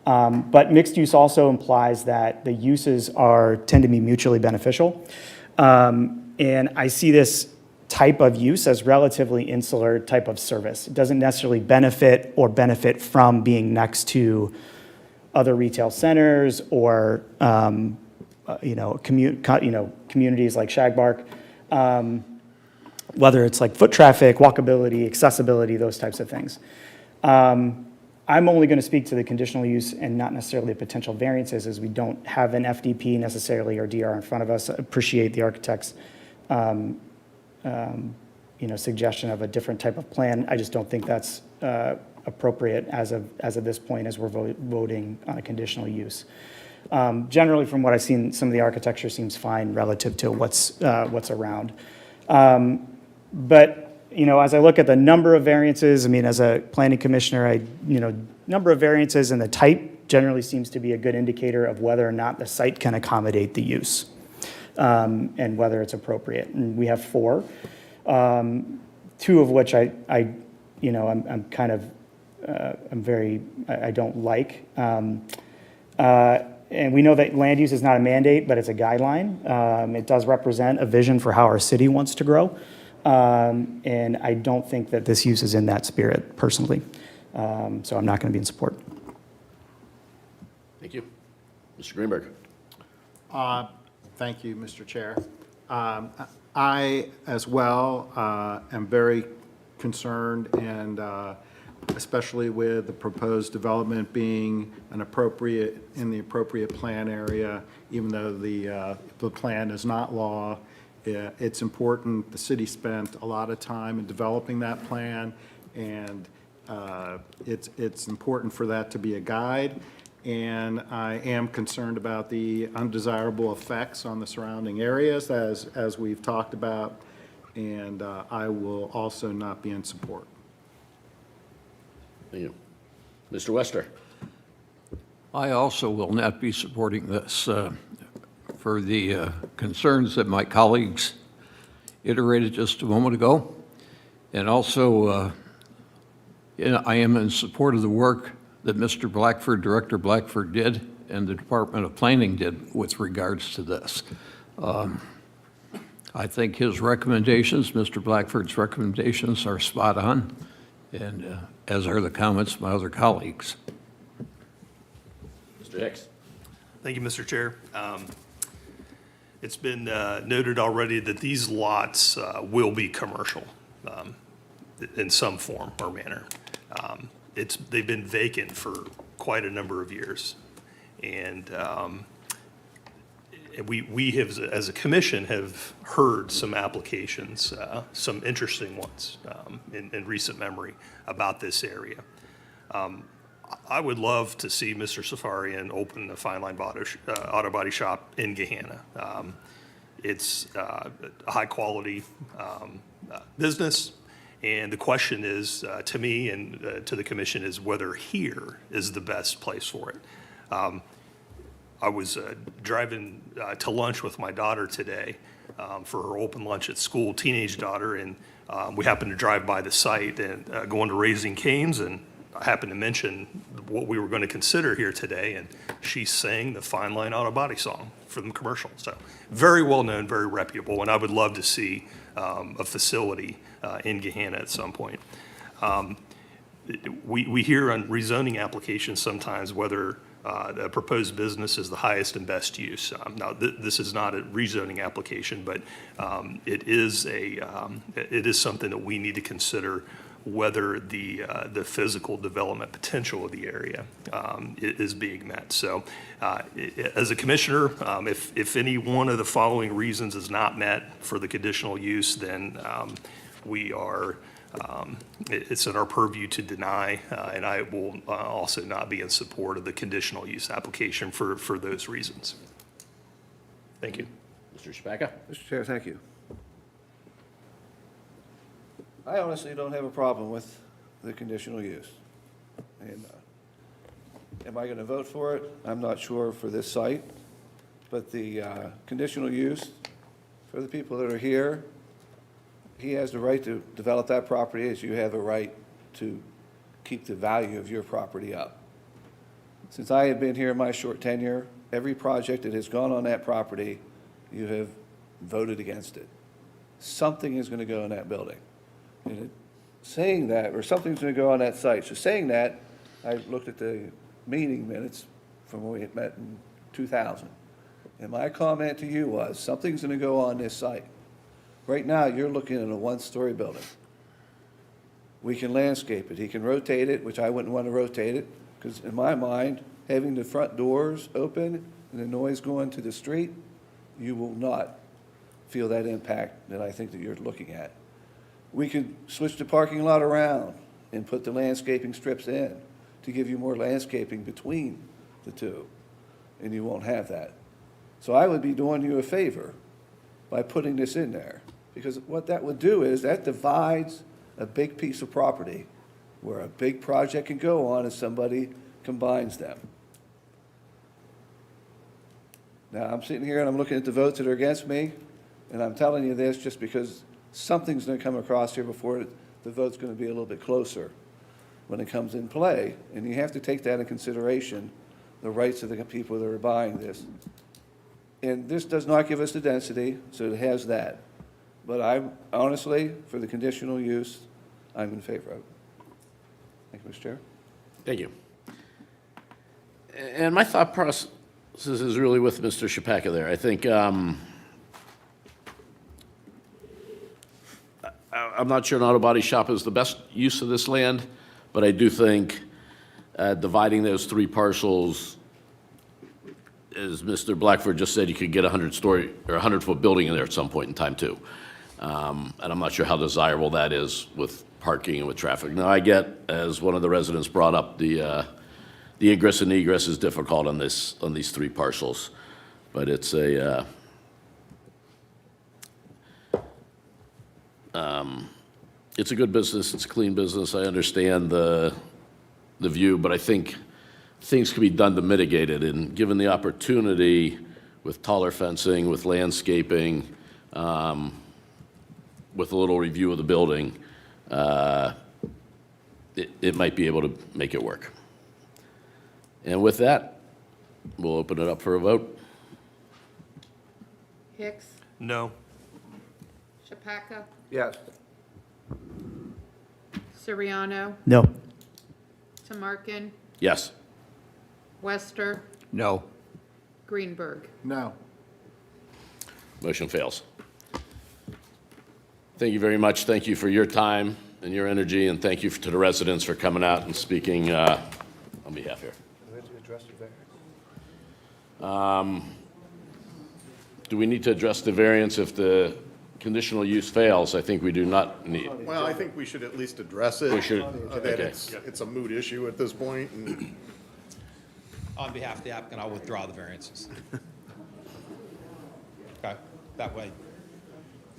But mixed use also implies that the uses tend to be mutually beneficial. And I see this type of use as relatively insular type of service. It doesn't necessarily benefit from being next to other retail centers or communities like Shagbark, whether it's like foot traffic, walkability, accessibility, those types of things. I'm only going to speak to the conditional use and not necessarily the potential variances, as we don't have an FDP necessarily or DR in front of us. I appreciate the architect's suggestion of a different type of plan. I just don't think that's appropriate as of this point, as we're voting on a conditional use. Generally, from what I've seen, some of the architecture seems fine relative to what's around. But as I look at the number of variances, as a planning commissioner, number of variances and the type generally seems to be a good indicator of whether or not the site can accommodate the use, and whether it's appropriate. And we have 4, 2 of which I don't like. And we know that land use is not a mandate, but it's a guideline. It does represent a vision for how our city wants to grow. And I don't think that this use is in that spirit personally. So I'm not going to be in support. Thank you. Mr. Greenberg. Thank you, Mr. Chair. I, as well, am very concerned, and especially with the proposed development being in the appropriate plan area, even though the plan is not law. It's important. The city spent a lot of time in developing that plan, and it's important for that to be a guide. And I am concerned about the undesirable effects on the surrounding areas, as we've talked about, and I will also not be in support. Thank you. Mr. Wester. I also will not be supporting this for the concerns that my colleagues iterated just a moment ago. And also, I am in support of the work that Mr. Blackford, Director Blackford did, and the Department of Planning did with regards to this. I think his recommendations, Mr. Blackford's recommendations, are spot on, and as are the comments of my other colleagues. Mr. Hicks. Thank you, Mr. Chair. It's been noted already that these lots will be commercial in some form or manner. They've been vacant for quite a number of years. And we have, as a commission, have heard some applications, some interesting ones in recent memory about this area. I would love to see Mr. Safarian open a fine line auto body shop in Gahanna. It's a high quality business. And the question is, to me and to the commission, is whether here is the best place for it. I was driving to lunch with my daughter today for her open lunch at school, teenage daughter, and we happened to drive by the site and going to Raising Cane's, and I happened to mention what we were going to consider here today, and she sang the Fine Line Auto Body song for the commercial. So very well known, very reputable, and I would love to see a facility in Gahanna at some point. We hear on rezoning applications sometimes whether the proposed business is the highest and best use. Now, this is not a rezoning application, but it is something that we need to consider, whether the physical development potential of the area is being met. So as a commissioner, if any one of the following reasons is not met for the conditional use, then it's in our purview to deny, and I will also not be in support of the conditional use application for those reasons. Thank you. Mr. Shabaka. Mr. Chair, thank you. I honestly don't have a problem with the conditional use. And am I going to vote for it? I'm not sure for this site, but the conditional use for the people that are here, he has the right to develop that property as you have a right to keep the value of your property up. Since I have been here in my short tenure, every project that has gone on that property, you have voted against it. Something is going to go in that building. And saying that, or something's going to go on that site. So saying that, I looked at the meeting minutes from when we had met in 2000. And my comment to you was, something's going to go on this site. Right now, you're looking at a one-story building. We can landscape it. He can rotate it, which I wouldn't want to rotate it, because in my mind, having the front doors open and the noise going to the street, you will not feel that impact that I think that you're looking at. We could switch the parking lot around and put the landscaping strips in to give you more landscaping between the two, and you won't have that. So I would be doing you a favor by putting this in there, because what that would do is that divides a big piece of property where a big project can go on if somebody combines them. Now, I'm sitting here and I'm looking at the votes that are against me, and I'm telling you this just because something's going to come across here before the vote's going to be a little bit closer when it comes in play, and you have to take that in consideration, the rights of the people that are buying this. And this does not give us the density, so it has that. But I'm, honestly, for the conditional use, I'm in favor of it. Thank you, Mr. Chair. Thank you. And my thought process is really with Mr. Chapaka there. I think, I'm not sure an auto body shop is the best use of this land, but I do think dividing those three parcels, as Mr. Blackford just said, you could get a 100-story or 100-foot building in there at some point in time, too. And I'm not sure how desirable that is with parking and with traffic. Now, I get, as one of the residents brought up, the ingress and egress is difficult on these three parcels, but it's a good business. It's a clean business. I understand the view, but I think things can be done to mitigate it. And given the opportunity with taller fencing, with landscaping, with a little review of the building, it might be able to make it work. And with that, we'll open it up for a vote. Hicks, No. Chapaka, Yes. Siriano, No. Tamarkin, Yes. Wester, No. Greenberg. No. Motion fails. Thank you very much. Thank you for your time and your energy, and thank you to the residents for coming out and speaking on behalf here. Do we need to address the variance if the conditional use fails? I think we do not need. Well, I think we should at least address it. We should, That okay. it's a moot issue at this point, and On behalf of the applicant, I'll withdraw the variances. Okay, that way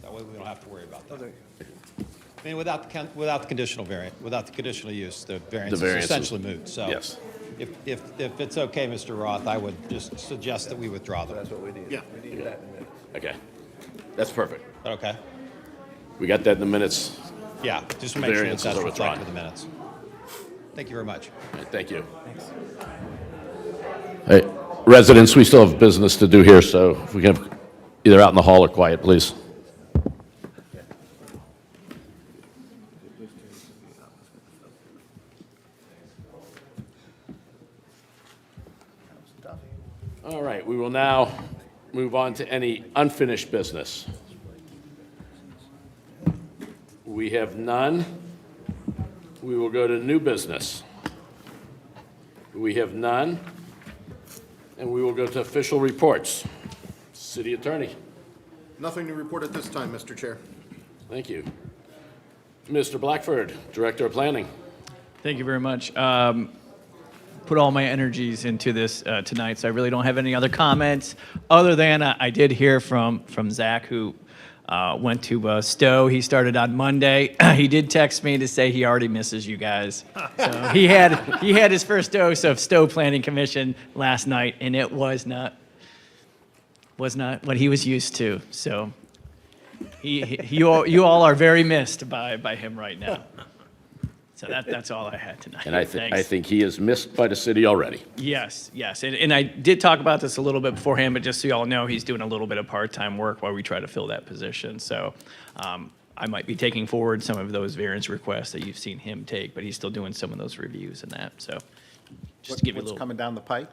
we don't have to worry about that. I mean, without the conditional without the conditional use, the variance is variance is- essentially moot. So yes. if it's okay, Mr. Roth, I would just suggest that we withdraw them. That's what we need. Yeah. We need that in a minute. Okay. That's perfect. Okay? We got that in the minutes. Yeah, just make sure that Variances that's are withdrawn. reflected in the minutes. Thank you very much. All right, thank you. Hey, residents, we still have business to do here, so if we can have either out in the hall or quiet, please. All right, we will now move on to any unfinished business. We have none. We will go to new business. We have none. And we will go to official reports. City Attorney. nothing to report at this time, Mr. Chair. Thank you. Mr. Blackford, Director of Planning. Thank you very much. Put all my energies into this tonight, so I really don't have any other comments, other than I did hear from Zach, who went to Stowe. He started on Monday. He did text me to say he already misses you guys. So he had his first dose of Stowe Planning Commission last night, and it was not what he was used to. So you all are very missed by him right now. So that's all I had tonight. And I Thanks. think he is missed by the city already. Yes. And I did talk about this a little bit beforehand, but just so you all know, he's doing a little bit of part-time work while we try to fill that position. So I might be taking forward some of those variance requests that you've seen him take, but he's still doing some of those reviews and that. So just to give you a What's little. coming down the pike?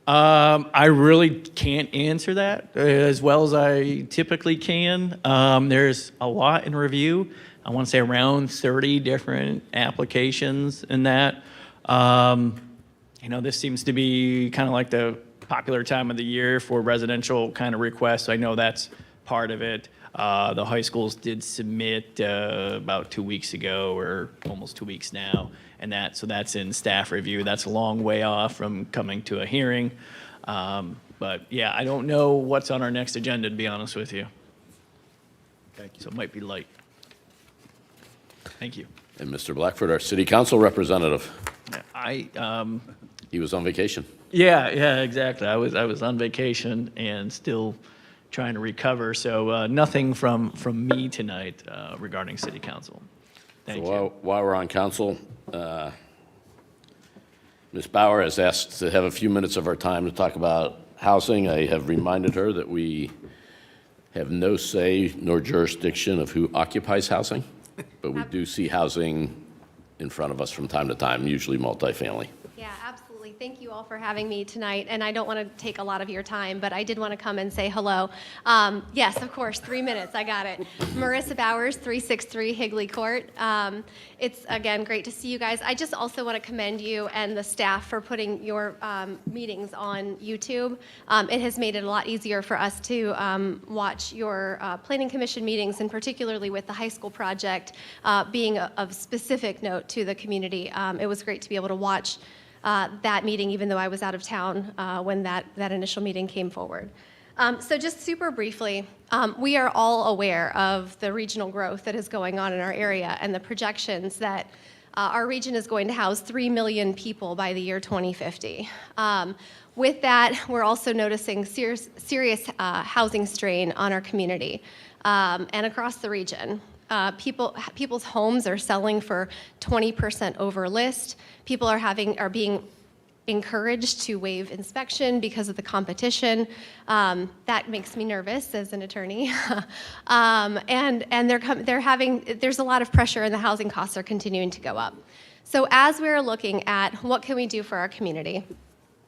I really can't answer that as well as I typically can. There's a lot in review. I want to say around 30 different applications in that. This seems to be kind of like the popular time of the year for residential kind of requests. I know that's part of it. The high schools did submit about 2 weeks ago, or almost 2 weeks now, and so that's in staff review. That's a long way off from coming to a hearing. But yeah, I don't know what's on our next agenda, to be honest with you. Thank you. So it might be light. Thank you. And Mr. Blackford, our city council representative. He was on vacation. Yeah, exactly. I was on vacation and still trying to recover, so nothing from me tonight regarding city council. Thank you. While we're on council, Ms. Bauer has asked to have a few minutes of our time to talk about housing. I have reminded her that we have no say nor jurisdiction of who occupies housing, but we do see housing in front of us from time to time, usually multifamily. Yeah, absolutely. Thank you all for having me tonight. And I don't want to take a lot of your time, but I did want to come and say hello. Yes, of course, 3 minutes. I got it. Marissa Bowers, 363 Higley Court. It's, again, great to see you guys. I just also want to commend you and the staff for putting your meetings on YouTube. It has made it a lot easier for us to watch your Planning Commission meetings, and particularly with the high school project being of specific note to the community. It was great to be able to watch that meeting, even though I was out of town when that initial meeting came forward. So just super briefly, we are all aware of the regional growth that is going on in our area and the projections that our region is going to house 3 million people by the year 2050. With that, we're also noticing serious housing strain on our community and across the region. People's homes are selling for 20% over list. People are being encouraged to waive inspection because of the competition. That makes me nervous as an attorney. And there's a lot of pressure, and the housing costs are continuing to go up. So as we're looking at what can we do for our community,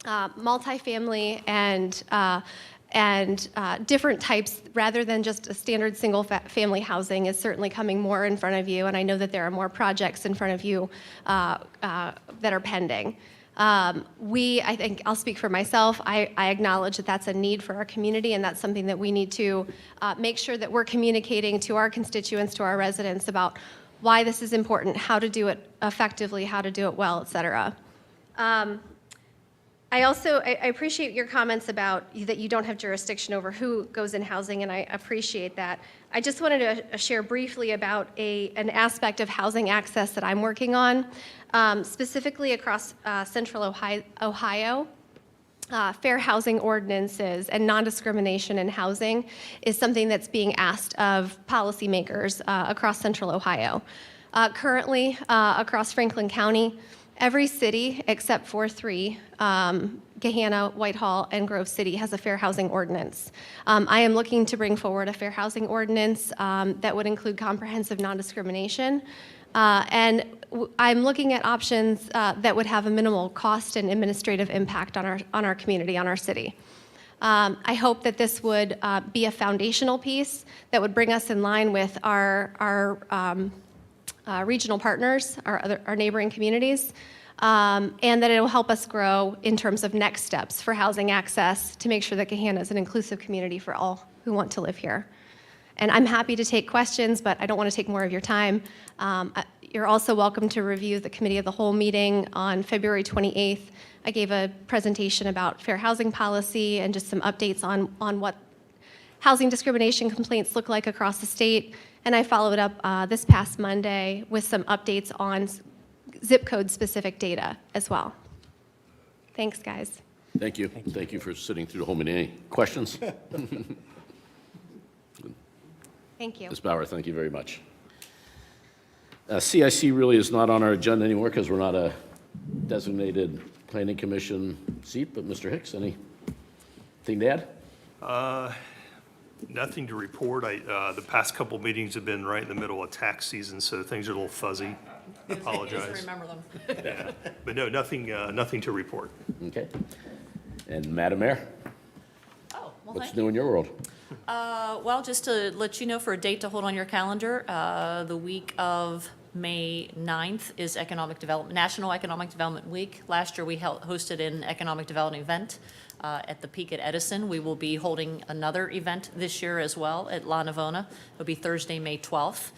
multifamily and different types, rather than just a standard single-family housing, is certainly coming more in front of you, and I know that there are more projects in front of you that are pending. I think I'll speak for myself. I acknowledge that that's a need for our community, and that's something that we need to make sure that we're communicating to our constituents, to our residents, about why this is important, how to do it effectively, how to do it well, et cetera. I appreciate your comments about that you don't have jurisdiction over who goes in housing, and I appreciate that. I just wanted to share briefly about an aspect of housing access that I'm working on, specifically across central Ohio. Fair housing ordinances and non-discrimination in housing is something that's being asked of policymakers across central Ohio. Currently, across Franklin County, every city except for 3, Gahanna, Whitehall, and Grove City, has a fair housing ordinance. I am looking to bring forward a fair housing ordinance that would include comprehensive non-discrimination. And I'm looking at options that would have a minimal cost and administrative impact on our community, on our city. I hope that this would be a foundational piece that would bring us in line with our regional partners, our neighboring communities, and that it will help us grow in terms of next steps for housing access to make sure that Gahanna is an inclusive community for all who want to live here. And I'm happy to take questions, but I don't want to take more of your time. You're also welcome to review the Committee of the Whole meeting on February 28th. I gave a presentation about fair housing policy and just some updates on what housing discrimination complaints look like across the state. And I followed up this past Monday with some updates on zip code specific data as well. Thanks, guys. Thank you. Thank you for sitting through the whole meeting. Any questions? Thank you. Ms. Bauer, thank you very much. CIC really is not on our agenda anymore because we're not a designated planning commission seat, but Mr. Hicks, anything to add? Nothing to report. The past couple meetings have been right in the middle of tax season, so things are a little fuzzy. Apologize. Just remember them. Yeah. But no, nothing to report. Okay. And Madam Mayor? Oh, well, What's thank new in your world? Well, just to let you know, for a date to hold on your calendar, the week of May 9th is National Economic Development Week. Last year, we hosted an economic development event at the Peak at Edison. We will be holding another event this year as well at La Navona. It'll be Thursday, May 12th.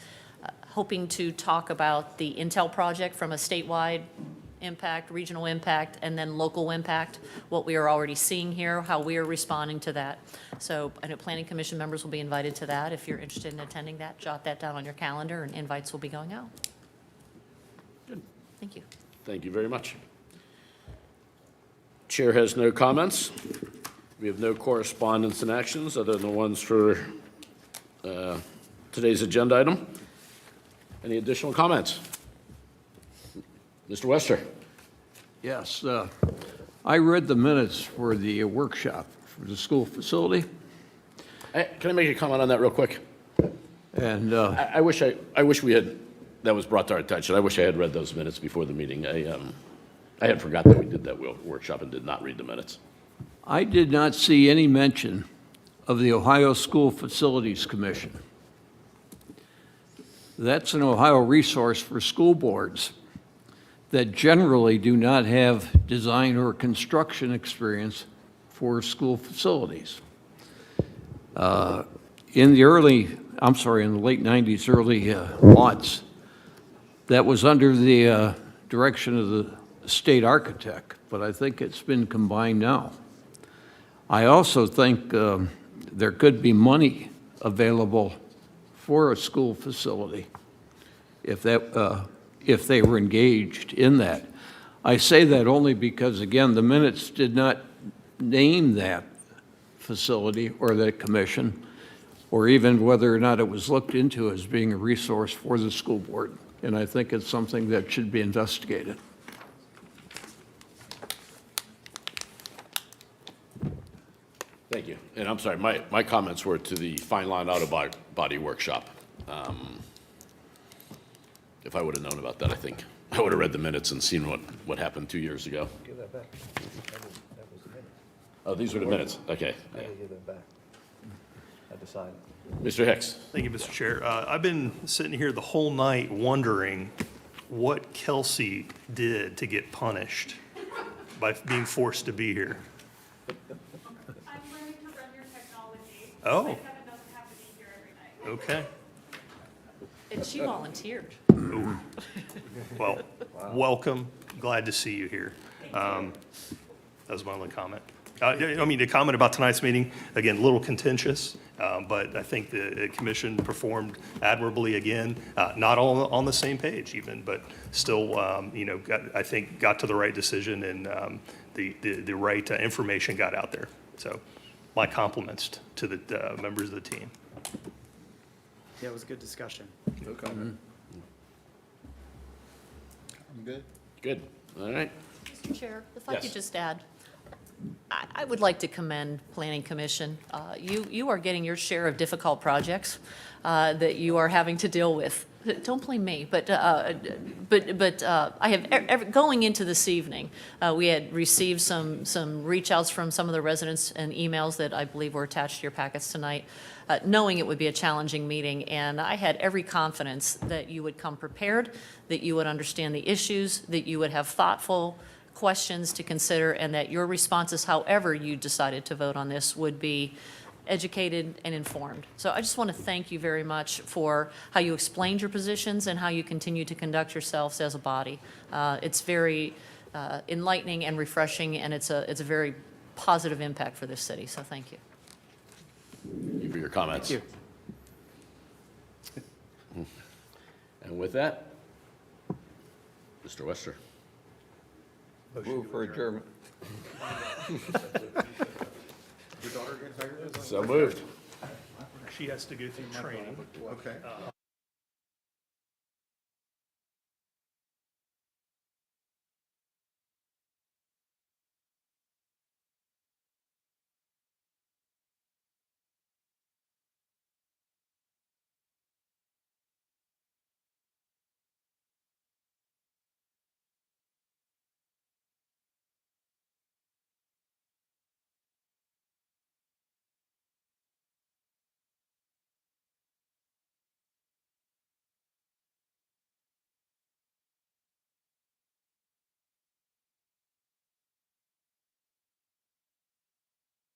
Hoping to talk about the Intel project from a statewide impact, regional impact, and then local impact, what we are already seeing here, how we are responding to that. So I know Planning Commission members will be invited to that. If you're interested in attending that, jot that down on your calendar, and invites will be going out. Good. Thank you. Thank you very much. Chair has no comments. We have no correspondence and actions other than the ones for today's agenda item. Any additional comments? Mr. Wester. Yes, I read the minutes for the workshop for the school facility. Can I make a comment on that real quick? And I wish we had, that was brought to our attention. I wish I had read those minutes before the meeting. I had forgot that we did that workshop and did not read the minutes. I did not see any mention of the Ohio School Facilities Commission. That's an Ohio resource for school boards that generally do not have design or construction experience for school facilities. In the late 90s, early aughts, that was under the direction of the state architect, but I think it's been combined now. I also think there could be money available for a school facility if they were engaged in that. I say that only because, again, the minutes did not name that facility or that commission, or even whether or not it was looked into as being a resource for the school board. And I think it's something that should be investigated. Thank you. And I'm sorry, my comments were to the Fine Line Auto Body Workshop. If I would have known about that, I think I would have read the minutes and seen what happened 2 years ago. Give that back. That was the minute. Oh, these were the minutes, okay. I gotta give that back. I decided. Mr. Hicks. Thank you, Mr. Chair. I've been sitting here the whole night wondering what Kelsey did to get punished by being forced to be here. I'm learning to run your technology. Oh. My son doesn't have to be here every night. Okay. And she volunteered. Well, welcome. Glad to see you here. That was my only comment. I mean, to comment about tonight's meeting, again, a little contentious, but I think the commission performed admirably again, not all on the same page even, but still, I think got to the right decision and the right information got out there. So my compliments to the members of the team. Yeah, it was a good discussion. No comment. I'm good. Good, all right. Mr. Chair, if I Yes. could just add, I would like to commend Planning Commission. You are getting your share of difficult projects that you are having to deal with. Don't blame me, but I have, going into this evening, we had received some reach outs from some of the residents and emails that I believe were attached to your packets tonight, knowing it would be a challenging meeting, and I had every confidence that you would come prepared, that you would understand the issues, that you would have thoughtful questions to consider, and that your responses, however you decided to vote on this, would be educated and informed. So I just want to thank you very much for how you explained your positions and how you continue to conduct yourselves as a body. It's very enlightening and refreshing, and it's a very positive impact for this city, so thank you. Thank you for your comments. Thank you. And with that, Mr. Wester. Move for adjournment. So moved. She has to go through training. Okay.